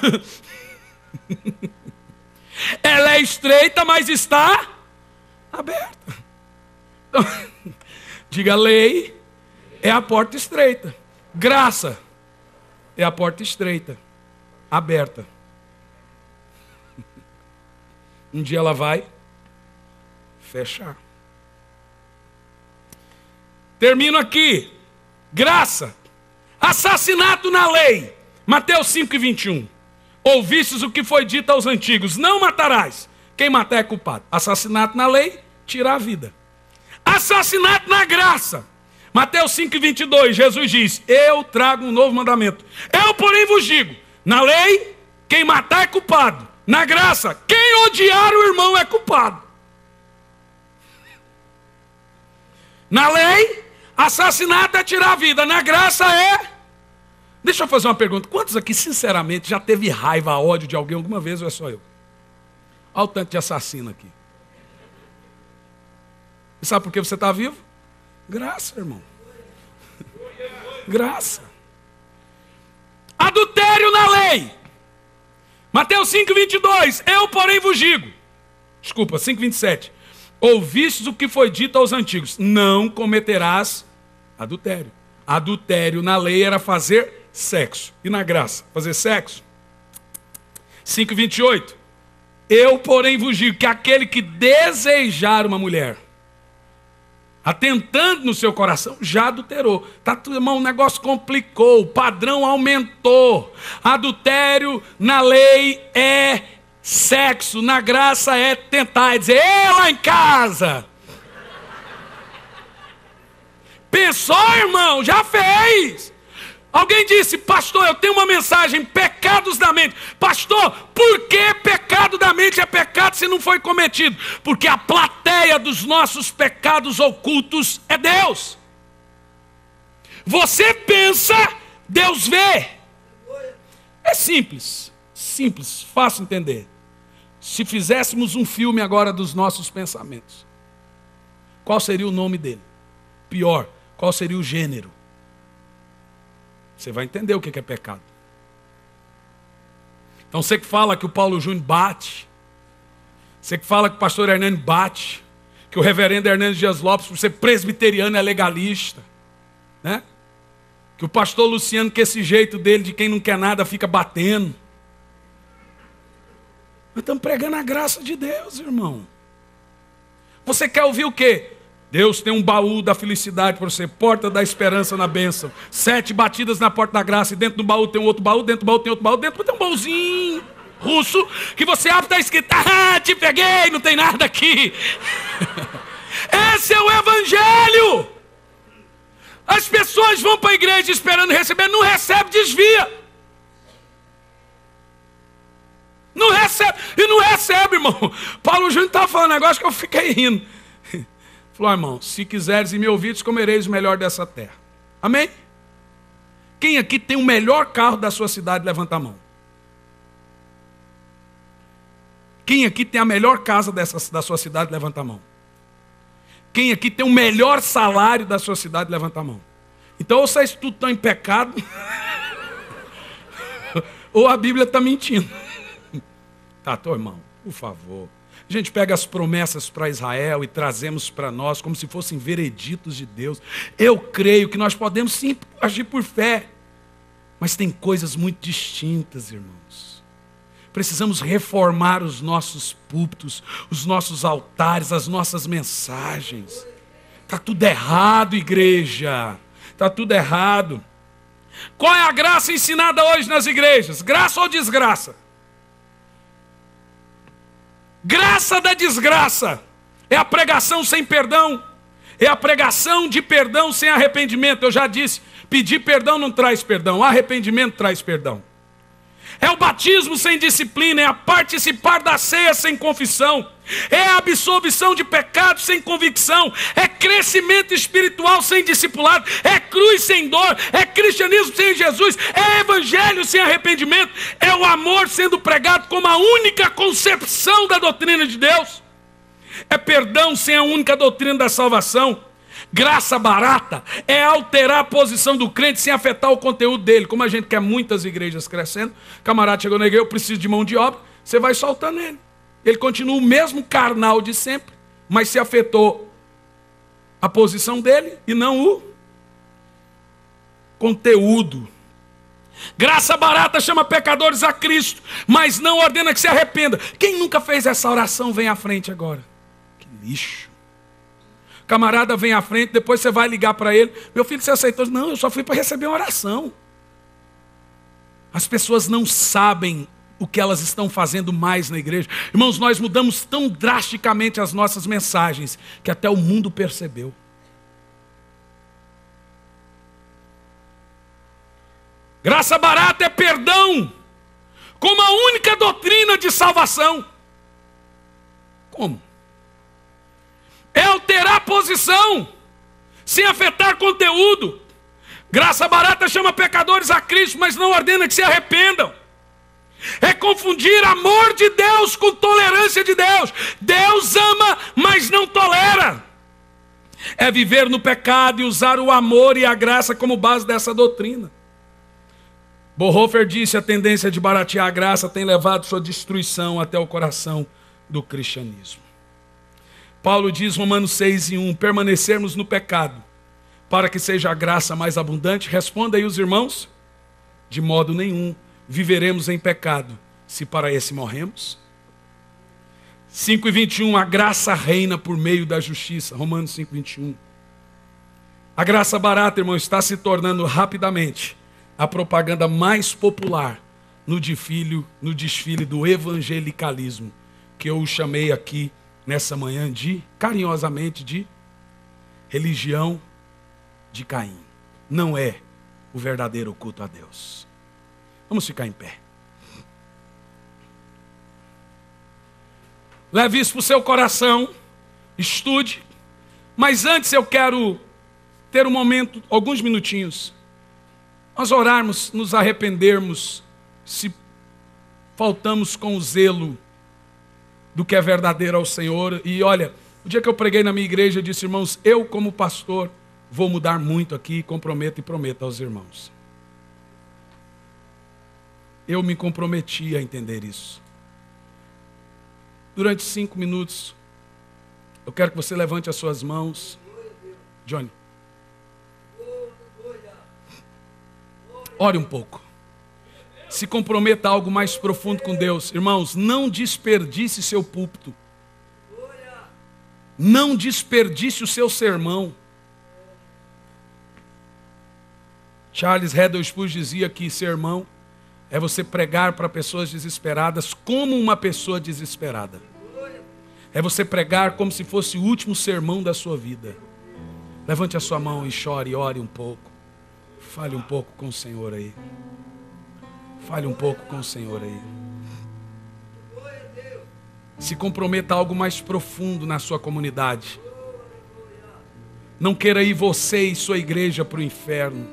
Ela é estreita, mas está aberta. Então, diga, lei é a porta estreita. Graça é a porta estreita, aberta. Um dia ela vai fechar. Termino aqui. Graça. Assassinato na lei. Mateus 5:21. Ouvistes o que foi dito aos antigos: não matarás. Quem matar é culpado. Assassinato na lei, tira a vida. Assassinato na graça. Mateus 5:22, Jesus diz: eu trago um novo mandamento. Eu, porém, vos digo: na lei, quem matar é culpado. Na graça, quem odiar o irmão é culpado. Na lei, assassinato é tirar a vida. Na graça é... Deixa eu fazer uma pergunta. Quantos aqui, sinceramente, já teve raiva, ódio de alguém alguma vez ou é só eu? Olha o tanto de assassino aqui. E sabe por que você está vivo? Graça, irmão. Graça. Adultério na lei. Mateus 5:22. Eu, porém, vos digo. Desculpa, 5:27. Ouvistes o que foi dito aos antigos: não cometerás adultério. Adultério na lei era fazer sexo. E na graça, fazer sexo? 5:28. Eu, porém, vos digo que aquele que desejar uma mulher, atentando no seu coração, já adulterou. Tá, irmão, o negócio complicou, o padrão aumentou. Adultério na lei é sexo, na graça é tentar, é dizer, eu lá em casa. Pensou, irmão? Já fez. Alguém disse: pastor, eu tenho uma mensagem, pecados da mente. Pastor, por que pecado da mente é pecado se não foi cometido? Porque a plateia dos nossos pecados ocultos é Deus. Você pensa, Deus vê. É simples, simples, fácil entender. Se fizéssemos um filme agora dos nossos pensamentos, qual seria o nome dele? Pior, qual seria o gênero? Você vai entender o que é pecado. Então você que fala que o Paulo Júnior bate, você que fala que o pastor Hernani bate, que o reverendo Hernani Dias Lopes, por ser presbiteriano, é legalista, né? Que o pastor Luciano, que esse jeito dele de quem não quer nada, fica batendo. Nós estamos pregando a graça de Deus, irmão. Você quer ouvir o quê? Deus tem um baú da felicidade para você, porta da esperança na bênção, 7 batidas na porta da graça, e dentro do baú tem um outro baú, dentro do baú tem outro baú, dentro tem um baúzinho russo, que você abre e está escrito: ah, te peguei, não tem nada aqui. Esse é o evangelho. As pessoas vão para a igreja esperando receber, não recebe, desvia. Não recebe, e não recebe, irmão. Paulo Júnior estava falando um negócio que eu fiquei rindo. Falou: irmão, se quiseres e me ouvires, comereis o melhor dessa terra. Amém? Quem aqui tem o melhor carro da sua cidade, levanta a mão. Quem aqui tem a melhor casa da sua cidade, levanta a mão. Quem aqui tem o melhor salário da sua cidade, levanta a mão. Então, ou vocês tudo estão em pecado, ou a Bíblia está mentindo. Tá, tô, irmão, por favor. A gente pega as promessas para Israel e trazemos para nós como se fossem vereditos de Deus. Eu creio que nós podemos sim agir por fé, mas tem coisas muito distintas, irmãos. Precisamos reformar os nossos púlpitos, os nossos altares, as nossas mensagens. Está tudo errado, igreja. Está tudo errado. Qual é a graça ensinada hoje nas igrejas? Graça ou desgraça? Graça da desgraça é a pregação sem perdão, é a pregação de perdão sem arrependimento. Eu já disse, pedir perdão não traz perdão, arrependimento traz perdão. É o batismo sem disciplina, é a participar da ceia sem confissão, é a absolvição de pecados sem convicção, é crescimento espiritual sem discipulado, é cruz sem dor, é cristianismo sem Jesus, é evangelho sem arrependimento, é o amor sendo pregado como a única concepção da doutrina de Deus, é perdão sem a única doutrina da salvação. Graça barata é alterar a posição do crente sem afetar o conteúdo dele. Como a gente quer muitas igrejas crescendo, camarada chegou na igreja, eu preciso de mão de obra, você vai soltando ele. Ele continua o mesmo carnal de sempre, mas se afetou a posição dele e não o conteúdo. Graça barata chama pecadores a Cristo, mas não ordena que se arrependa. Quem nunca fez essa oração, vem à frente agora. Que lixo. camarada vem à frente, depois você vai ligar para ele, meu filho, você aceitou? Não, eu só fui para receber uma oração. As pessoas não sabem o que elas estão fazendo mais na igreja. Irmãos, nós mudamos tão drasticamente as nossas mensagens, que até o mundo percebeu. Graça barata é perdão, como a única doutrina de salvação. Como? É alterar posição, sem afetar conteúdo. Graça barata chama pecadores a Cristo, mas não ordena que se arrependam. É confundir amor de Deus com tolerância de Deus. Deus ama, mas não tolera. É viver no pecado e usar o amor e a graça como base dessa doutrina. Bonhoeffer disse: a tendência de baratear a graça tem levado sua destruição até o coração do cristianismo. Paulo diz, Romanos 6:1, permanecermos no pecado, para que seja a graça mais abundante. Responda aí os irmãos: de modo nenhum viveremos em pecado, se para esse morremos. 5:21, a graça reina por meio da justiça. Romanos 5:21. A graça barata, irmão, está se tornando rapidamente a propaganda mais popular no desfile do evangelicalismo, que eu chamei aqui nessa manhã carinhosamente, de religião de Caim. Não é o verdadeiro culto a Deus. Vamos ficar em pé. Leve isso para o seu coração, estude. Mas antes eu quero ter um momento, alguns minutinhos, nós orarmos, nos arrependermos, se faltamos com o zelo do que é verdadeiro ao Senhor. E olha, o dia que eu preguei na minha igreja, eu disse, irmãos, eu como pastor vou mudar muito aqui, comprometo e prometo aos irmãos. Eu me comprometi a entender isso. Durante 5 minutos, eu quero que você levante as suas mãos. Johnny. Ore um pouco. Se comprometa a algo mais profundo com Deus. Irmãos, não desperdice seu púlpito. Não desperdice o seu sermão. Charles Haddon Spurgeon dizia que sermão é você pregar para pessoas desesperadas como uma pessoa desesperada. É você pregar como se fosse o último sermão da sua vida. Levante a sua mão e chore e ore um pouco. Fale um pouco com o Senhor aí. Fale um pouco com o Senhor aí. Se comprometa a algo mais profundo na sua comunidade. Não queira ir você e sua igreja para o inferno.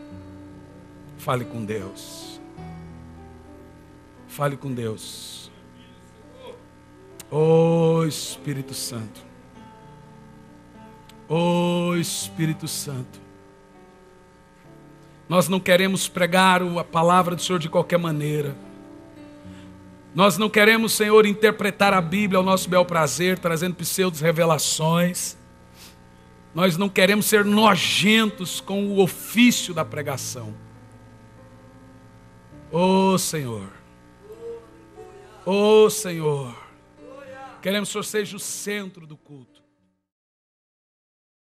Fale com Deus. Fale com Deus. Oh Espírito Santo. Oh Espírito Santo. Nós não queremos pregar a palavra do Senhor de qualquer maneira. Nós não queremos, Senhor, interpretar a Bíblia ao nosso bel prazer, trazendo pseudos revelações. Nós não queremos ser nojentos com o ofício da pregação. Oh Senhor. Oh Senhor. Queremos que o Senhor seja o centro do culto.